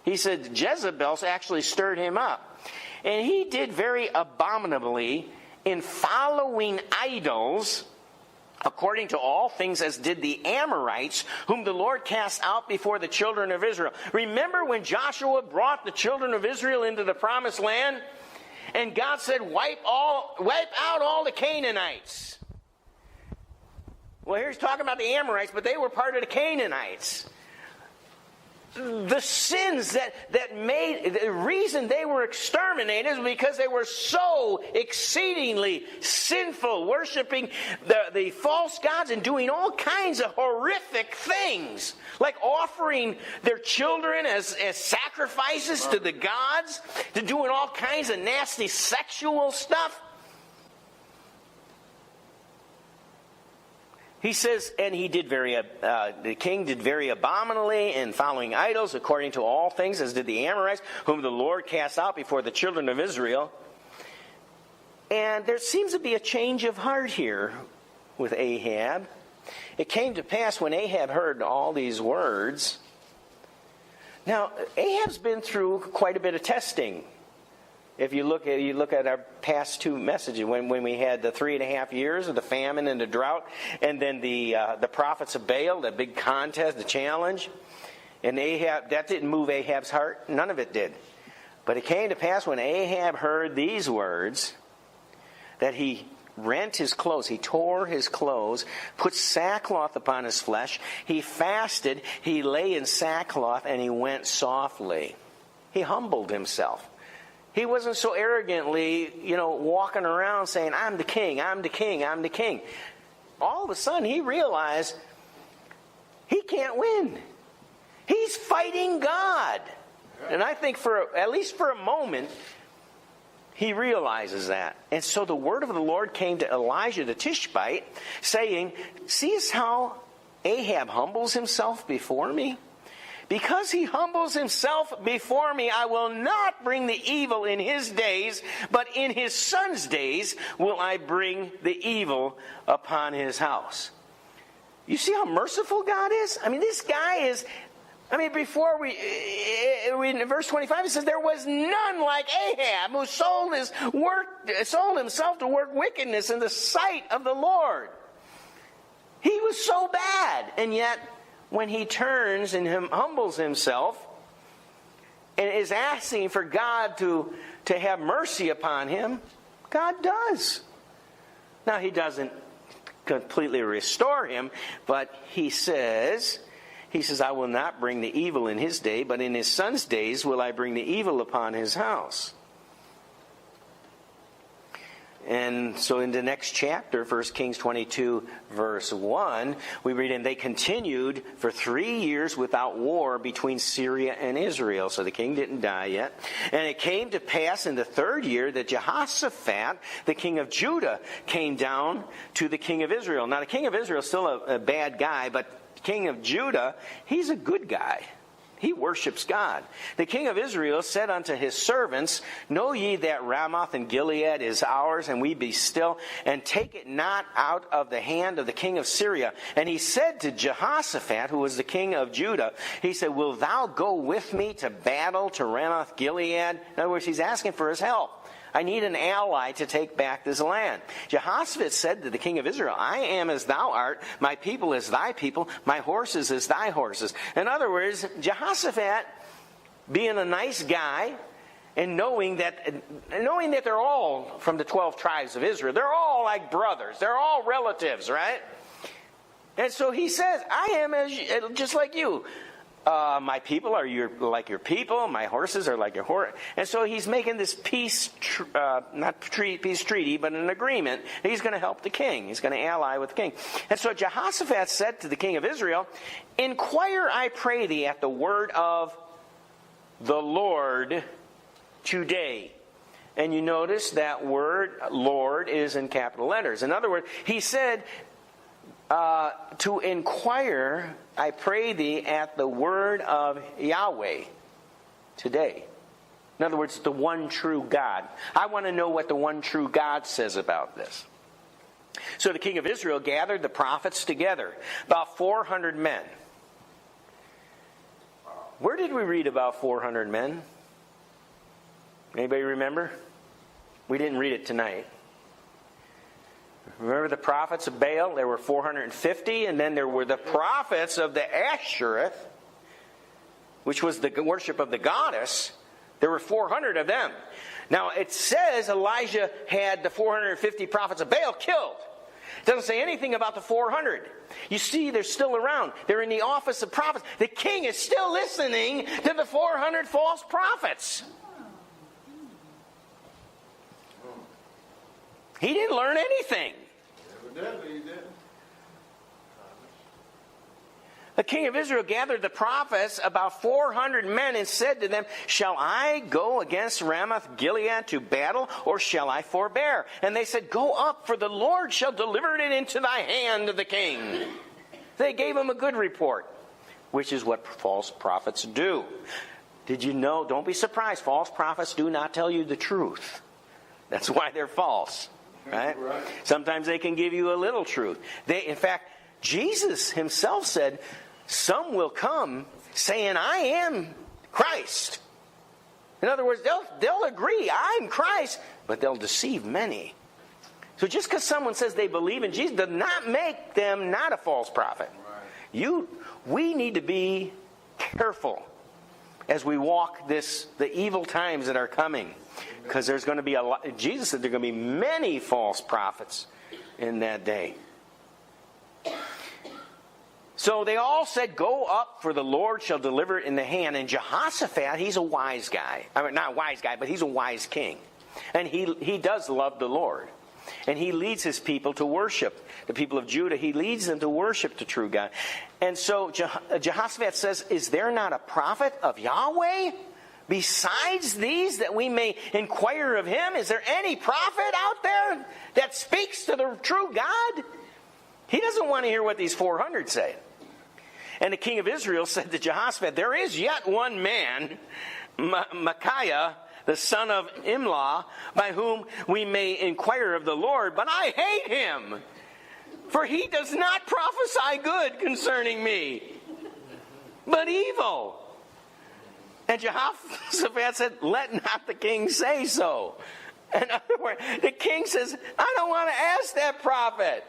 He said Jezebel's actually stirred him up. And he did very abominably in following idols, according to all things, as did the Amorites, whom the Lord cast out before the children of Israel. Remember when Joshua brought the children of Israel into the promised land? And God said, wipe out all the Canaanites. Well, here he's talking about the Amorites, but they were part of the Canaanites. The sins that made, the reason they were exterminated is because they were so exceedingly sinful, worshiping the false gods and doing all kinds of horrific things, like offering their children as sacrifices to the gods, to doing all kinds of nasty sexual stuff. He says, and he did the king did very abominably in following idols, according to all things, as did the Amorites, whom the Lord cast out before the children of Israel. And there seems to be a change of heart here with Ahab. It came to pass when Ahab heard all these words. Now, Ahab's been through quite a bit of testing. If you look at our past two messages, when we had the 3.5 years of the famine and the drought, and then the prophets of Baal, the big contest, the challenge, and Ahab, that didn't move Ahab's heart. None of it did. But it came to pass when Ahab heard these words that he rent his clothes. He tore his clothes, put sackcloth upon his flesh. He fasted. He lay in sackcloth, and he went softly. He humbled himself. He wasn't so arrogantly, walking around saying, I'm the king, I'm the king, I'm the king. All of a sudden, he realized he can't win. He's fighting God. And I think at least for a moment, he realizes that. And so the word of the Lord came to Elijah the Tishbite, saying, seest how Ahab humbles himself before me? Because he humbles himself before me, I will not bring the evil in his days, but in his son's days will I bring the evil upon his house. You see how merciful God is? I mean, this guy is... before in verse 25, it says, there was none like Ahab who sold himself to work wickedness in the sight of the Lord. He was so bad, and yet when he turns and humbles himself and is asking for God to have mercy upon him, God does. Now, he doesn't completely restore him, but he says, I will not bring the evil in his day, but in his son's days will I bring the evil upon his house. And so in the next chapter, 1 Kings 22, verse 1, we read, and they continued for 3 years without war between Syria and Israel. So the king didn't die yet. And it came to pass in the 3rd year that Jehoshaphat, the king of Judah, came down to the king of Israel. Now the king of Israel is still a bad guy, but the king of Judah, he's a good guy. He worships God. The king of Israel said unto his servants, know ye that Ramoth and Gilead is ours, and we be still, and take it not out of the hand of the king of Syria. And he said to Jehoshaphat, who was the king of Judah, he said, will thou go with me to battle to Ramoth Gilead? In other words, he's asking for his help. I need an ally to take back this land. Jehoshaphat said to the king of Israel, I am as thou art, my people as thy people, my horses as thy horses. In other words, Jehoshaphat, being a nice guy, and knowing that they're all from the 12 tribes of Israel, they're all like brothers, they're all relatives, right? And so he says, I am just like you. My people are like your people. My horses are like your horse. And so he's making this peace treaty, but an agreement. He's going to help the king. He's going to ally with the king. And so Jehoshaphat said to the king of Israel, inquire, I pray thee, at the word of the Lord today. And you notice that word, Lord, is in capital letters. In other words, he said, to inquire, I pray thee, at the word of Yahweh today. In other words, the one true God. I want to know what the one true God says about this. So the king of Israel gathered the prophets together, about 400 men. Where did we read about 400 men? Anybody remember? We didn't read it tonight. Remember the prophets of Baal? There were 450, and then there were the prophets of the Ashereth, which was the worship of the goddess. There were 400 of them. Now it says Elijah had the 450 prophets of Baal killed. It doesn't say anything about the 400. You see, they're still around. They're in the office of prophets. The king is still listening to the 400 false prophets. He didn't learn anything. Evidently he didn't. The king of Israel gathered the prophets, about 400 men, and said to them, "Shall I go against Ramoth Gilead to battle, or shall I forbear?" And they said, "Go up, for the Lord shall deliver it into thy hand, the king." They gave him a good report, which is what false prophets do. Did you know? Don't be surprised. False prophets do not tell you the truth. That's why they're false. Right? Sometimes they can give you a little truth. In fact, Jesus himself said, "Some will come saying, I am Christ." In other words, they'll agree, I'm Christ, but they'll deceive many. So just because someone says they believe in Jesus does not make them not a false prophet. We need to be careful as we walk the evil times that are coming. Because there's going to be Jesus said there are going to be many false prophets in that day. So they all said, "Go up, for the Lord shall deliver it in the hand." And Jehoshaphat, he's a wise guy. I mean, not a wise guy, but he's a wise king. And he does love the Lord. And he leads his people to worship. The people of Judah, he leads them to worship the true God. And so Jehoshaphat says, "Is there not a prophet of Yahweh besides these, that we may inquire of him? Is there any prophet out there that speaks to the true God?" He doesn't want to hear what these 400 say. And the king of Israel said to Jehoshaphat, "There is yet one man, Micaiah, the son of Imlah, by whom we may inquire of the Lord, but I hate him, for he does not prophesy good concerning me, but evil." And Jehoshaphat said, "Let not the king say so." In other words, the king says, "I don't want to ask that prophet,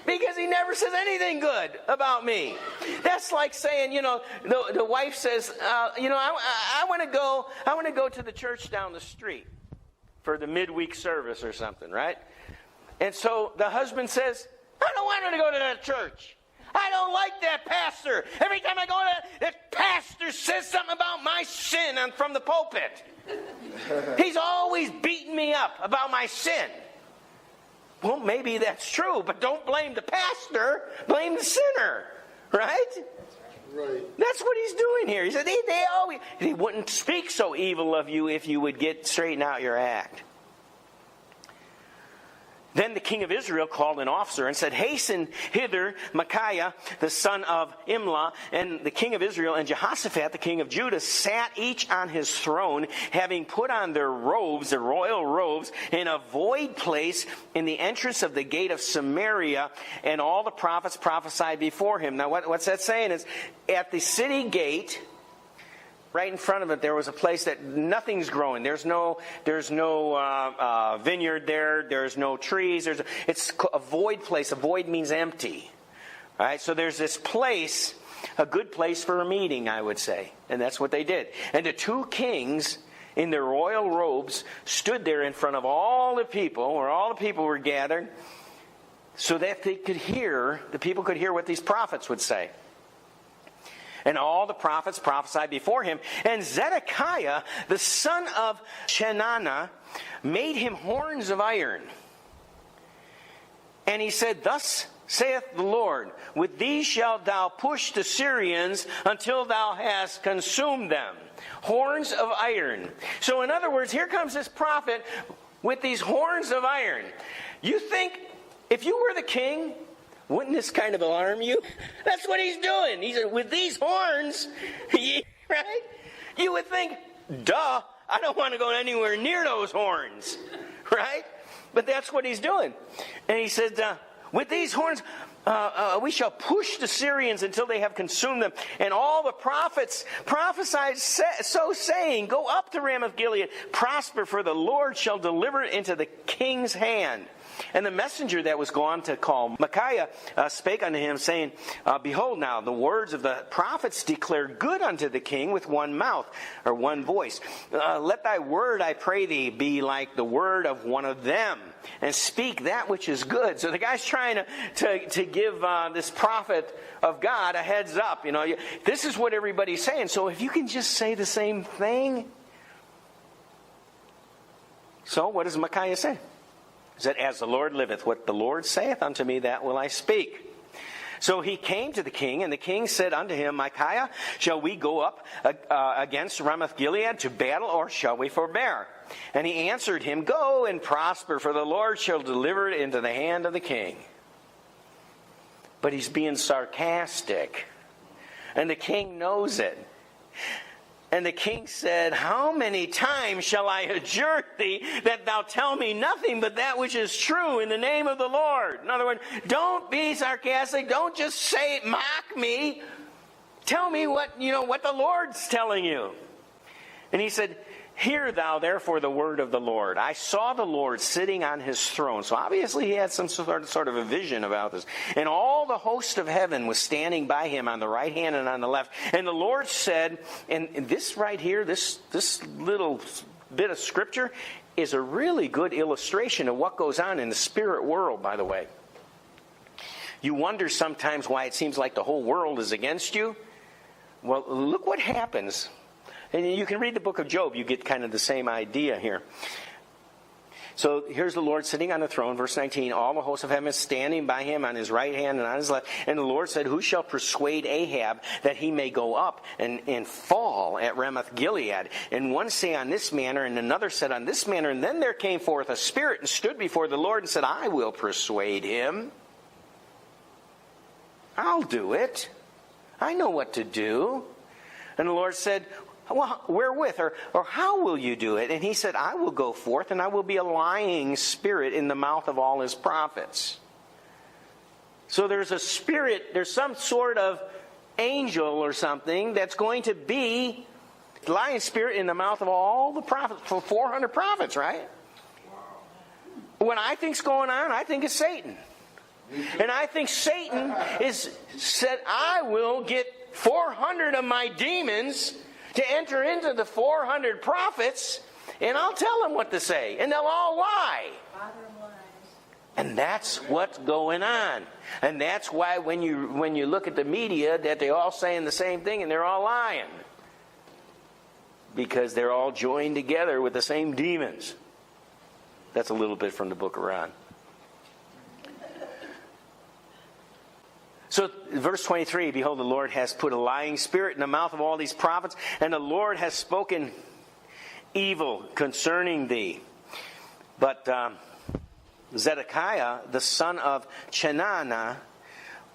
because he never says anything good about me." That's like saying, the wife says, I want to go to the church down the street for the midweek service or something, right? And so the husband says, "I don't want her to go to that church. I don't like that pastor. Every time I go to that pastor says something about my sin from the pulpit. He's always beating me up about my sin." Well, maybe that's true, but don't blame the pastor. Blame the sinner, right? Right. That's what he's doing here. He said he wouldn't speak so evil of you if you would straighten out your act. Then the king of Israel called an officer and said, "Hasten hither Micaiah, the son of Imlah." And the king of Israel and Jehoshaphat, the king of Judah, sat each on his throne, having put on their robes, their royal robes, in a void place in the entrance of the gate of Samaria. And all the prophets prophesied before him. Now what's that saying is, at the city gate, right in front of it, there was a place that nothing's growing. There's no vineyard there. There's no trees. It's a void place. A void means empty. All right. So there's this place, a good place for a meeting, I would say, and that's what they did. And the two kings, in their royal robes, stood there in front of all the people, where all the people were gathered, so that the people could hear what these prophets would say. And all the prophets prophesied before him. And Zedekiah, the son of Chenaanah, made him horns of iron. And he said, "Thus saith the Lord, with these shalt thou push the Syrians until thou hast consumed them." Horns of iron. So in other words, here comes this prophet with these horns of iron. You think, if you were the king, wouldn't this kind of alarm you? That's what he's doing. He's with these horns, right? You would think, duh, I don't want to go anywhere near those horns, right? But that's what he's doing. And he says, with these horns, we shall push the Syrians until they have consumed them. And all the prophets prophesied so saying, go up to Ramoth Gilead, prosper, for the Lord shall deliver it into the king's hand. And the messenger that was gone to call Micaiah spake unto him, saying, behold now, the words of the prophets declare good unto the king with one mouth, or one voice. Let thy word, I pray thee, be like the word of one of them, and speak that which is good. So the guy's trying to give this prophet of God a heads up. You know, this is what everybody's saying. So if you can just say the same thing. So what does Micaiah say? He said, as the Lord liveth, what the Lord saith unto me, that will I speak. So he came to the king, and the king said unto him, Micaiah, shall we go up against Ramoth Gilead to battle, or shall we forbear? And he answered him, go and prosper, for the Lord shall deliver it into the hand of the king. But he's being sarcastic, and the king knows it. And the king said, how many times shall I adjure thee that thou tell me nothing but that which is true in the name of the Lord? In other words, don't be sarcastic. Don't just say it, mock me. Tell me what the Lord's telling you. And he said, hear thou therefore the word of the Lord. I saw the Lord sitting on his throne. So obviously he had some sort of a vision about this. And all the host of heaven was standing by him on the right hand and on the left. And the Lord said, and this right here, this little bit of scripture is a really good illustration of what goes on in the spirit world, by the way. You wonder sometimes why it seems like the whole world is against you. Well, look what happens. And you can read the book of Job. You get kind of the same idea here. So here's the Lord sitting on the throne, verse 19. All the hosts of heaven standing by him on his right hand and on his left. And the Lord said, who shall persuade Ahab that he may go up and fall at Ramoth Gilead? And one say on this manner, and another said on this manner. And then there came forth a spirit and stood before the Lord and said, I will persuade him. I'll do it. I know what to do. And the Lord said, well, wherewith, or how will you do it? And he said, I will go forth, and I will be a lying spirit in the mouth of all his prophets. So there's a spirit, there's some sort of angel or something that's going to be lying spirit in the mouth of all the prophets, for 400 prophets, right? What I think's going on, I think it's Satan. And I think Satan said, I will get 400 of my demons to enter into the 400 prophets, and I'll tell them what to say, and they'll all lie. And that's what's going on. And that's why when you look at the media, that they're all saying the same thing, and they're all lying. Because they're all joined together with the same demons. That's a little bit from the book of Ron. So, verse 23, behold, the Lord has put a lying spirit in the mouth of all these prophets, and the Lord has spoken evil concerning thee. But Zedekiah, the son of Chenaanah,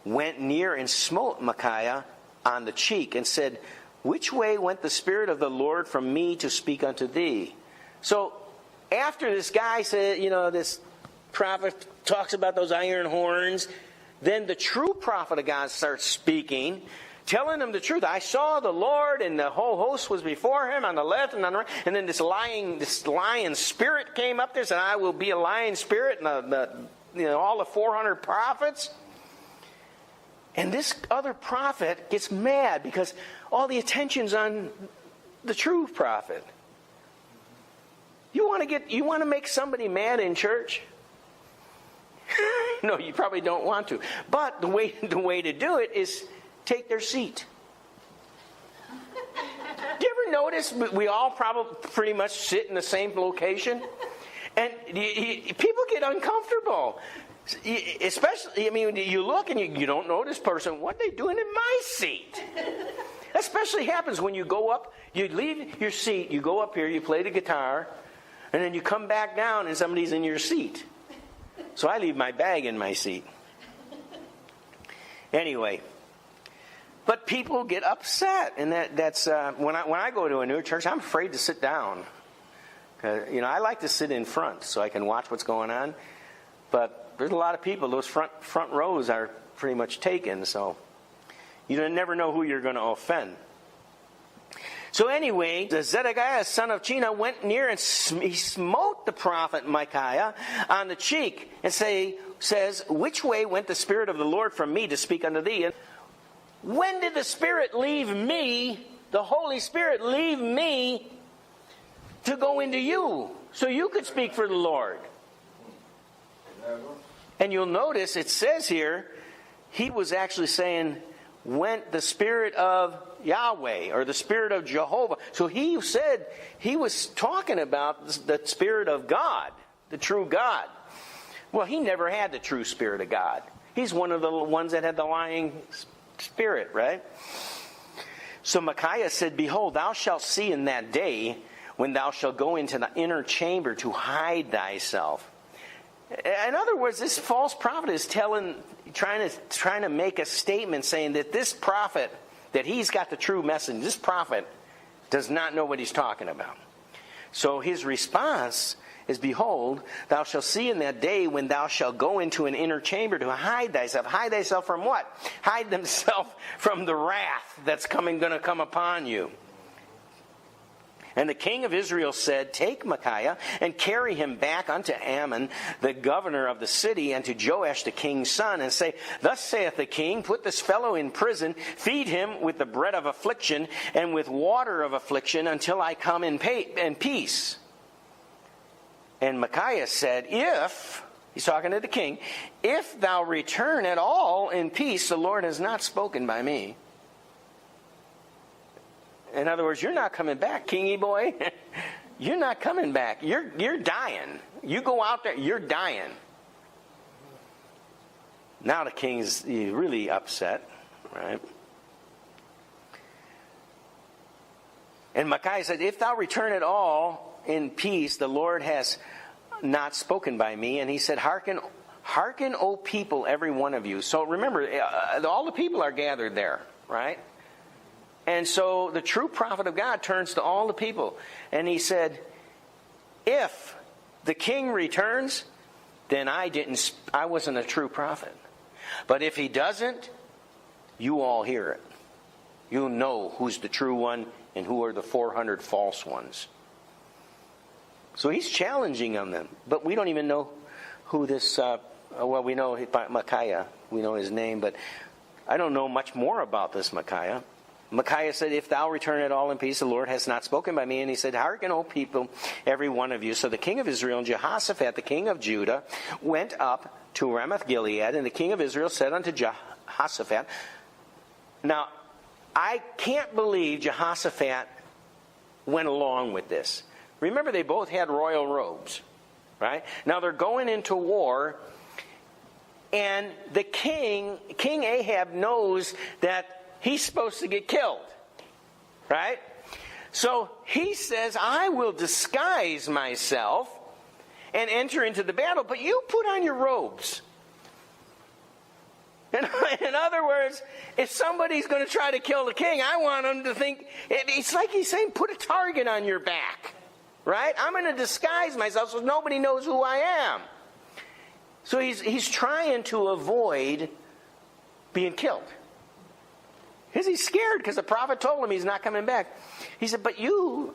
went near and smote Micaiah on the cheek, and said, which way went the Spirit of the Lord from me to speak unto thee? So, after this guy said, this prophet talks about those iron horns, then the true prophet of God starts speaking, telling them the truth. I saw the Lord, and the whole host was before him on the left and on the right. And then this lion spirit came up there and said, I will be a lion spirit, and all the 400 prophets. And this other prophet gets mad because all the attention's on the true prophet. You want to make somebody mad in church? No, you probably don't want to. But the way to do it is take their seat. Do you ever notice we all probably pretty much sit in the same location? And people get uncomfortable. Especially, you look and you don't know this person. What are they doing in my seat? Especially happens when you go up, you leave your seat, you go up here, you play the guitar, and then you come back down and somebody's in your seat. So I leave my bag in my seat. Anyway, but people get upset, and that's when I go to a new church, I'm afraid to sit down. I like to sit in front so I can watch what's going on. But there's a lot of people. Those front rows are pretty much taken. So you never know who you're going to offend. So anyway, Zedekiah, son of Chenaanah, went near and he smote the prophet Micaiah on the cheek and says, which way went the Spirit of the Lord from me to speak unto thee? And when did the Spirit leave me, the Holy Spirit leave me to go into you so you could speak for the Lord? And you'll notice it says here, he was actually saying, went the Spirit of Yahweh or the Spirit of Jehovah. So he said he was talking about the Spirit of God, the true God. Well, he never had the true Spirit of God. He's one of the ones that had the lying spirit, right? So Micaiah said, behold, thou shalt see in that day when thou shalt go into the inner chamber to hide thyself. In other words, this false prophet is trying to make a statement saying that this prophet, that he's got the true message, this prophet does not know what he's talking about. So his response is, behold, thou shalt see in that day when thou shalt go into an inner chamber to hide thyself. Hide thyself from what? Hide thyself from the wrath that's going to come upon you. And the king of Israel said, take Micaiah and carry him back unto Ammon, the governor of the city, and to Joash the king's son, and say, thus saith the king, put this fellow in prison, feed him with the bread of affliction and with water of affliction until I come in peace. And Micaiah said, he's talking to the king, if thou return at all in peace, the Lord has not spoken by me. In other words, you're not coming back, kingy boy. You're not coming back. You're dying. You go out there, you're dying. Now the king's really upset, right? And Micaiah said, if thou return at all in peace, the Lord has not spoken by me. And he said, hearken, O people, every one of you. So remember, all the people are gathered there, right? And so the true prophet of God turns to all the people. And he said, if the king returns, then I wasn't a true prophet. But if he doesn't, you all hear it. You'll know who's the true one and who are the 400 false ones. So he's challenging on them. But we don't even know who this, we know Micaiah. We know his name, but I don't know much more about this Micaiah. Micaiah said, if thou return at all in peace, the Lord has not spoken by me. And he said, hearken, O people, every one of you. So the king of Israel and Jehoshaphat, the king of Judah, went up to Ramoth-Gilead. And the king of Israel said unto Jehoshaphat, now, I can't believe Jehoshaphat went along with this. Remember, they both had royal robes, right? Now, they're going into war. And the King Ahab, knows that he's supposed to get killed, right? So he says, I will disguise myself and enter into the battle, but you put on your robes. In other words, if somebody's going to try to kill the king, I want them to think, it's like he's saying, put a target on your back, right? I'm going to disguise myself so nobody knows who I am. So he's trying to avoid being killed. Because he's scared, because the prophet told him he's not coming back. He said, but you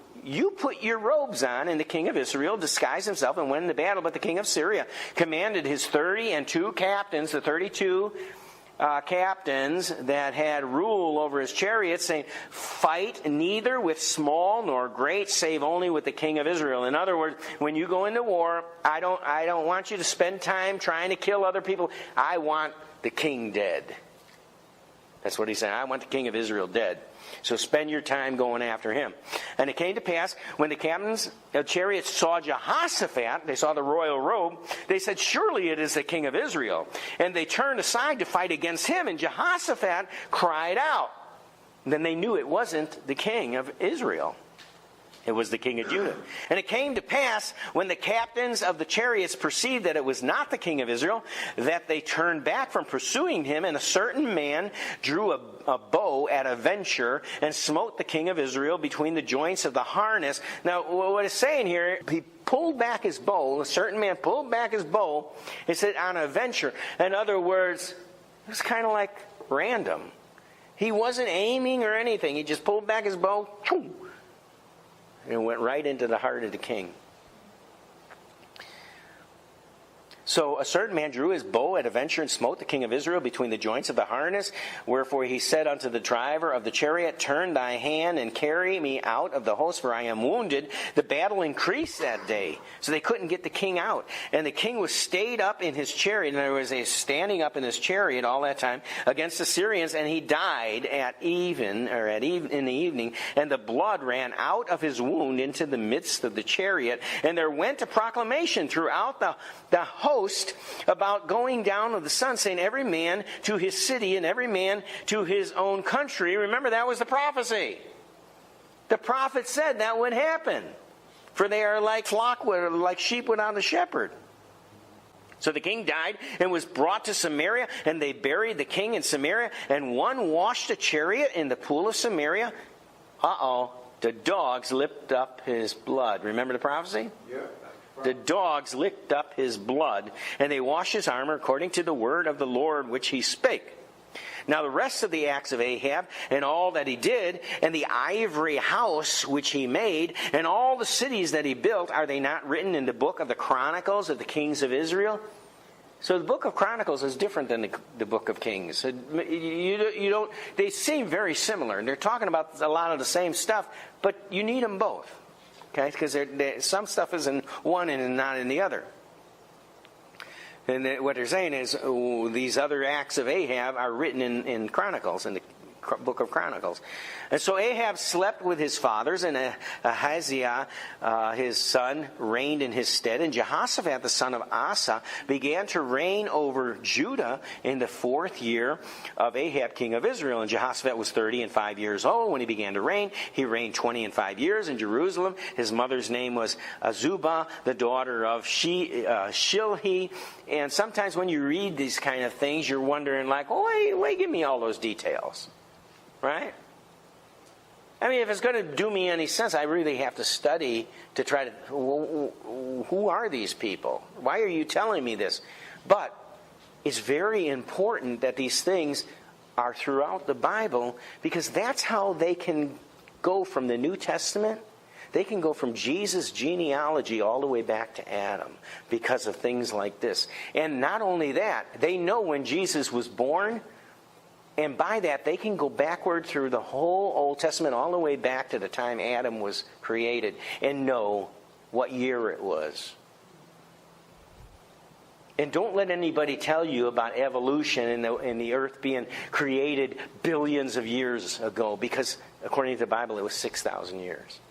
put your robes on, and the king of Israel disguised himself and went into battle. But the king of Syria commanded his 32 captains, the 32 captains that had rule over his chariots, saying, fight neither with small nor great, save only with the king of Israel. In other words, when you go into war, I don't want you to spend time trying to kill other people. I want the king dead. That's what he's saying. I want the king of Israel dead. So spend your time going after him. And it came to pass, when the captains of chariots saw Jehoshaphat, they saw the royal robe, they said, surely it is the king of Israel. And they turned aside to fight against him. And Jehoshaphat cried out. And then they knew it wasn't the king of Israel. It was the king of Judah. And it came to pass, when the captains of the chariots perceived that it was not the king of Israel, that they turned back from pursuing him, and a certain man drew a bow at a venture and smote the king of Israel between the joints of the harness. Now, what it's saying here, he pulled back his bow, a certain man pulled back his bow, it said on a venture. In other words, it was kind of like random. He wasn't aiming or anything. He just pulled back his bow, and it went right into the heart of the king. So a certain man drew his bow at a venture and smote the king of Israel between the joints of the harness. Wherefore he said unto the driver of the chariot, Turn thy hand and carry me out of the host, for I am wounded. The battle increased that day, so they couldn't get the king out. And the king was stayed up in his chariot, and there was a standing up in his chariot all that time against the Syrians, and he died in the evening, and the blood ran out of his wound into the midst of the chariot. And there went a proclamation throughout the host about going down of the sun, saying, every man to his city and every man to his own country. Remember, that was the prophecy. The prophet said that would happen. For they are like sheep without a shepherd. So the king died and was brought to Samaria, and they buried the king in Samaria, and one washed a chariot in the pool of Samaria. The dogs licked up his blood. Remember the prophecy? Yeah. The dogs licked up his blood, and they washed his armor according to the word of the Lord which he spake. Now the rest of the acts of Ahab, and all that he did, and the ivory house which he made, and all the cities that he built, are they not written in the book of the Chronicles of the kings of Israel? So the book of Chronicles is different than the book of Kings. They seem very similar, and they're talking about a lot of the same stuff, but you need them both. Okay, because some stuff is in one and not in the other. And what they're saying is these other acts of Ahab are written in Chronicles, in the book of Chronicles. And so Ahab slept with his fathers, and Ahaziah, his son, reigned in his stead. And Jehoshaphat, the son of Asa, began to reign over Judah in the 4th year of Ahab, king of Israel. And Jehoshaphat was 35 years old when he began to reign. He reigned 25 years in Jerusalem. His mother's name was Azubah, the daughter of Shilhi. And sometimes when you read these kind of things, you're wondering like, wait, give me all those details. Right? I mean, if it's going to do me any sense, I really have to study to try to... Who are these people? Why are you telling me this? But it's very important that these things are throughout the Bible, because that's how they can go from the New Testament. They can go from Jesus' genealogy all the way back to Adam because of things like this. And not only that, they know when Jesus was born. And by that, they can go backward through the whole Old Testament, all the way back to the time Adam was created, and know what year it was. And don't let anybody tell you about evolution and the earth being created billions of years ago, because according to the Bible, it was 6,000 years.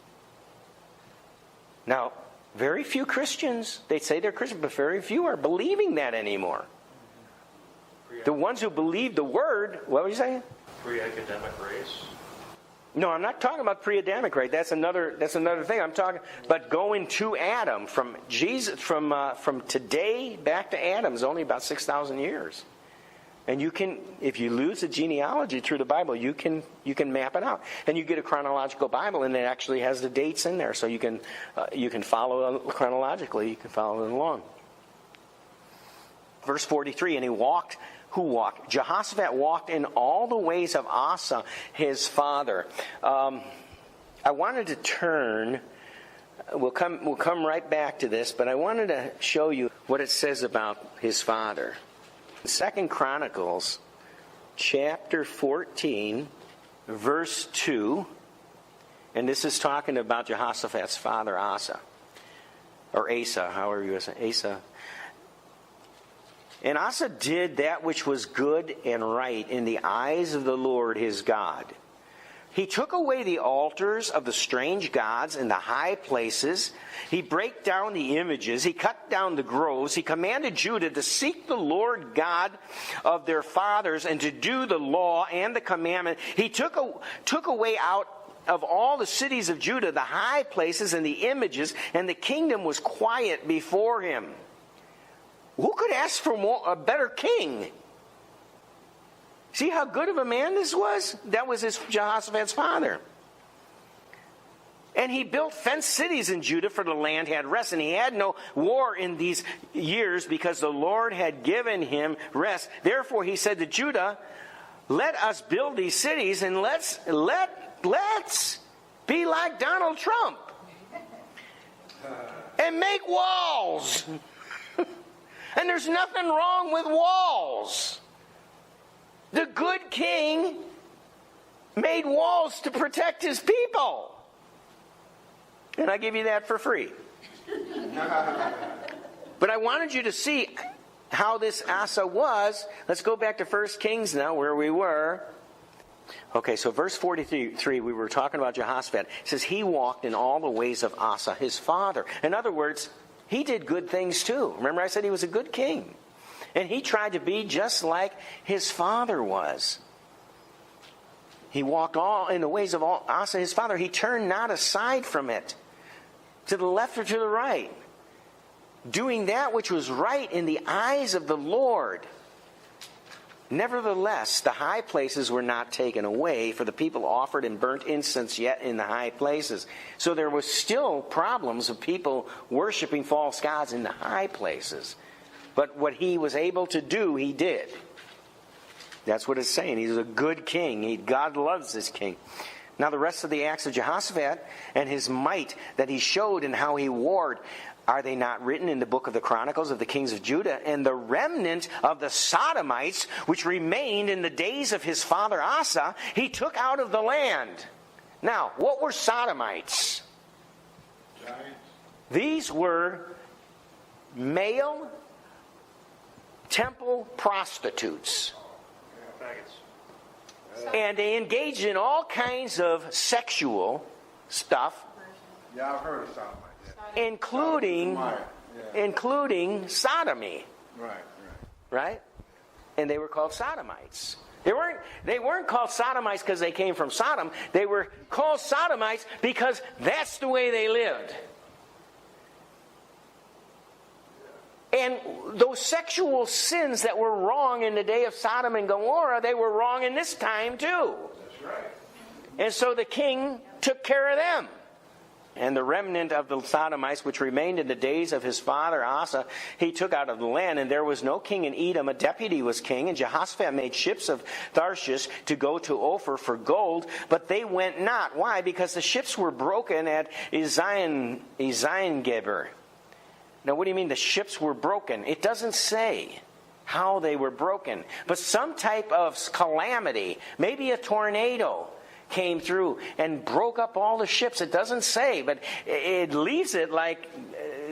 Now, very few Christians, they say they're Christians, but very few are believing that anymore. The ones who believe the word, what were you saying? Pre-academic race? No, I'm not talking about pre-Adamic race. That's another thing. I'm talking about going to Adam from Jesus, from today back to Adam is only about 6,000 years. And you can, if you lose the genealogy through the Bible, you can map it out. And you get a chronological Bible, and it actually has the dates in there, so you can follow chronologically. You can follow it along. Verse 43, and he walked. Who walked? Jehoshaphat walked in all the ways of Asa, his father. I wanted to turn. We'll come right back to this, but I wanted to show you what it says about his father. 2 Chronicles, chapter 14, verse 2, and this is talking about Jehoshaphat's father, Asa, or Asa, however you say, Asa. And Asa did that which was good and right in the eyes of the Lord his God. He took away the altars of the strange gods in the high places. He brake down the images. He cut down the groves. He commanded Judah to seek the Lord God of their fathers and to do the law and the commandment. He took away out of all the cities of Judah, the high places and the images, and the kingdom was quiet before him. Who could ask for a better king? See how good of a man this was? That was Jehoshaphat's father. And he built fenced cities in Judah, for the land had rest. And he had no war in these years, because the Lord had given him rest. Therefore he said to Judah, let us build these cities, and let's be like Donald Trump and make walls. And there's nothing wrong with walls. The good king made walls to protect his people. And I give you that for free. But I wanted you to see how this Asa was. Let's go back to 1 Kings now, where we were. Okay, so verse 43, we were talking about Jehoshaphat. It says, he walked in all the ways of Asa, his father. In other words, he did good things too. Remember I said he was a good king. And he tried to be just like his father was. He walked all in the ways of Asa, his father. He turned not aside from it, to the left or to the right, doing that which was right in the eyes of the Lord. Nevertheless, the high places were not taken away, for the people offered and burnt incense yet in the high places. So there was still problems of people worshiping false gods in the high places. But what he was able to do, he did. That's what it's saying. He's a good king. God loves this king. Now the rest of the acts of Jehoshaphat and his might that he showed and how he warred, are they not written in the book of the Chronicles of the kings of Judah? And the remnant of the Sodomites, which remained in the days of his father Asa, he took out of the land. Now, what were Sodomites? Giants. These were male temple prostitutes. And they engaged in all kinds of sexual stuff. Yeah, I've heard of something like that. Including sodomy. Right. And they were called Sodomites. They weren't called Sodomites because they came from Sodom. They were called Sodomites because that's the way they lived. And those sexual sins that were wrong in the day of Sodom and Gomorrah, they were wrong in this time too. That's right. And so the king took care of them. And the remnant of the Sodomites, which remained in the days of his father Asa, he took out of the land. And there was no king in Edom. A deputy was king. And Jehoshaphat made ships of Tarshish to go to Ophir for gold. But they went not. Why? Because the ships were broken at Ezion-Geber. Now, what do you mean the ships were broken? It doesn't say how they were broken. But some type of calamity, maybe a tornado, came through and broke up all the ships. It doesn't say, but it leaves it like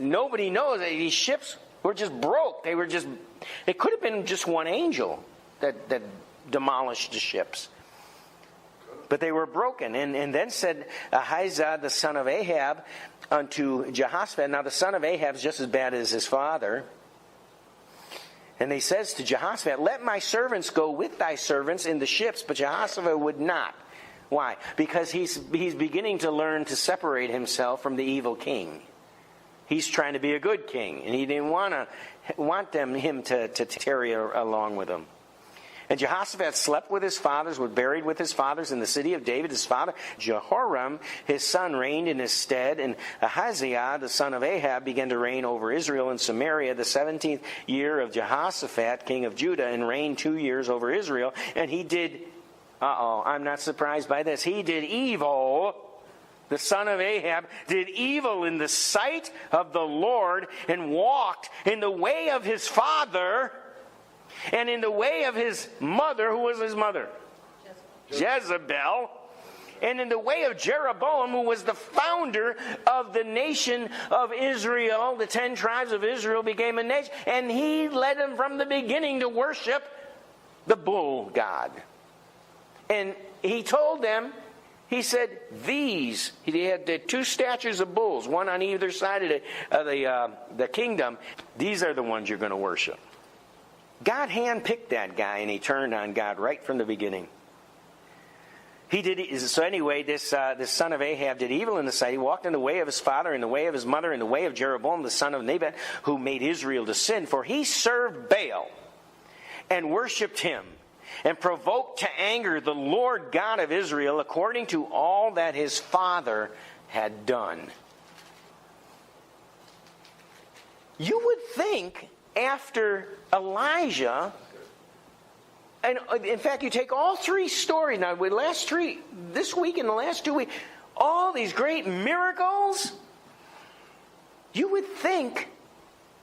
nobody knows. These ships were just broke. It could have been just one angel that demolished the ships. But they were broken. And then said Ahijah, the son of Ahab, unto Jehoshaphat. Now the son of Ahab is just as bad as his father. And he says to Jehoshaphat, let my servants go with thy servants in the ships. But Jehoshaphat would not. Why? Because he's beginning to learn to separate himself from the evil king. He's trying to be a good king. And he didn't want him to tarry along with him. And Jehoshaphat slept with his fathers, was buried with his fathers in the city of David. His father Jehoram, his son, reigned in his stead. And Ahaziah, the son of Ahab, began to reign over Israel and Samaria the 17th year of Jehoshaphat, king of Judah, and reigned 2 years over Israel. And he did, I'm not surprised by this, he did evil. The son of Ahab did evil in the sight of the Lord and walked in the way of his father and in the way of his mother. Who was his mother? Jezebel. And in the way of Jeroboam, who was the founder of the nation of Israel. The 10 tribes of Israel became a nation. And he led them from the beginning to worship the bull god. And he told them, he said, he had the 2 statues of bulls, one on either side of the kingdom. These are the ones you're going to worship. God handpicked that guy, and he turned on God right from the beginning. He did so anyway. This son of Ahab did evil in the sight. He walked in the way of his father, in the way of his mother, in the way of Jeroboam the son of Nebat, who made Israel to sin. For he served Baal and worshipped him, and provoked to anger the Lord God of Israel, according to all that his father had done. You would think after Elijah, and in fact, you take all three stories now, this week and the last 2 weeks, all these great miracles, you would think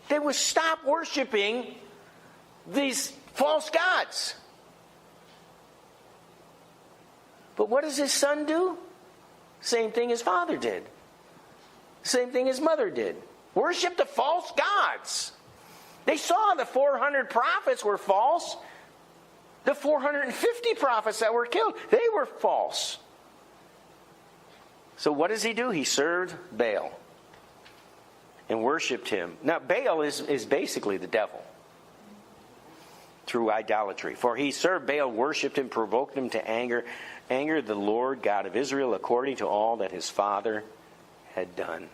they would stop worshiping these false gods. But what does his son do? Same thing his father did. Same thing his mother did. Worship the false gods. They saw the 400 prophets were false. The 450 prophets that were killed, they were false. So what does he do? He served Baal and worshipped him. Now, Baal is basically the devil through idolatry. For he served Baal, worshipped him, provoked him to anger the Lord God of Israel, according to all that his father had done.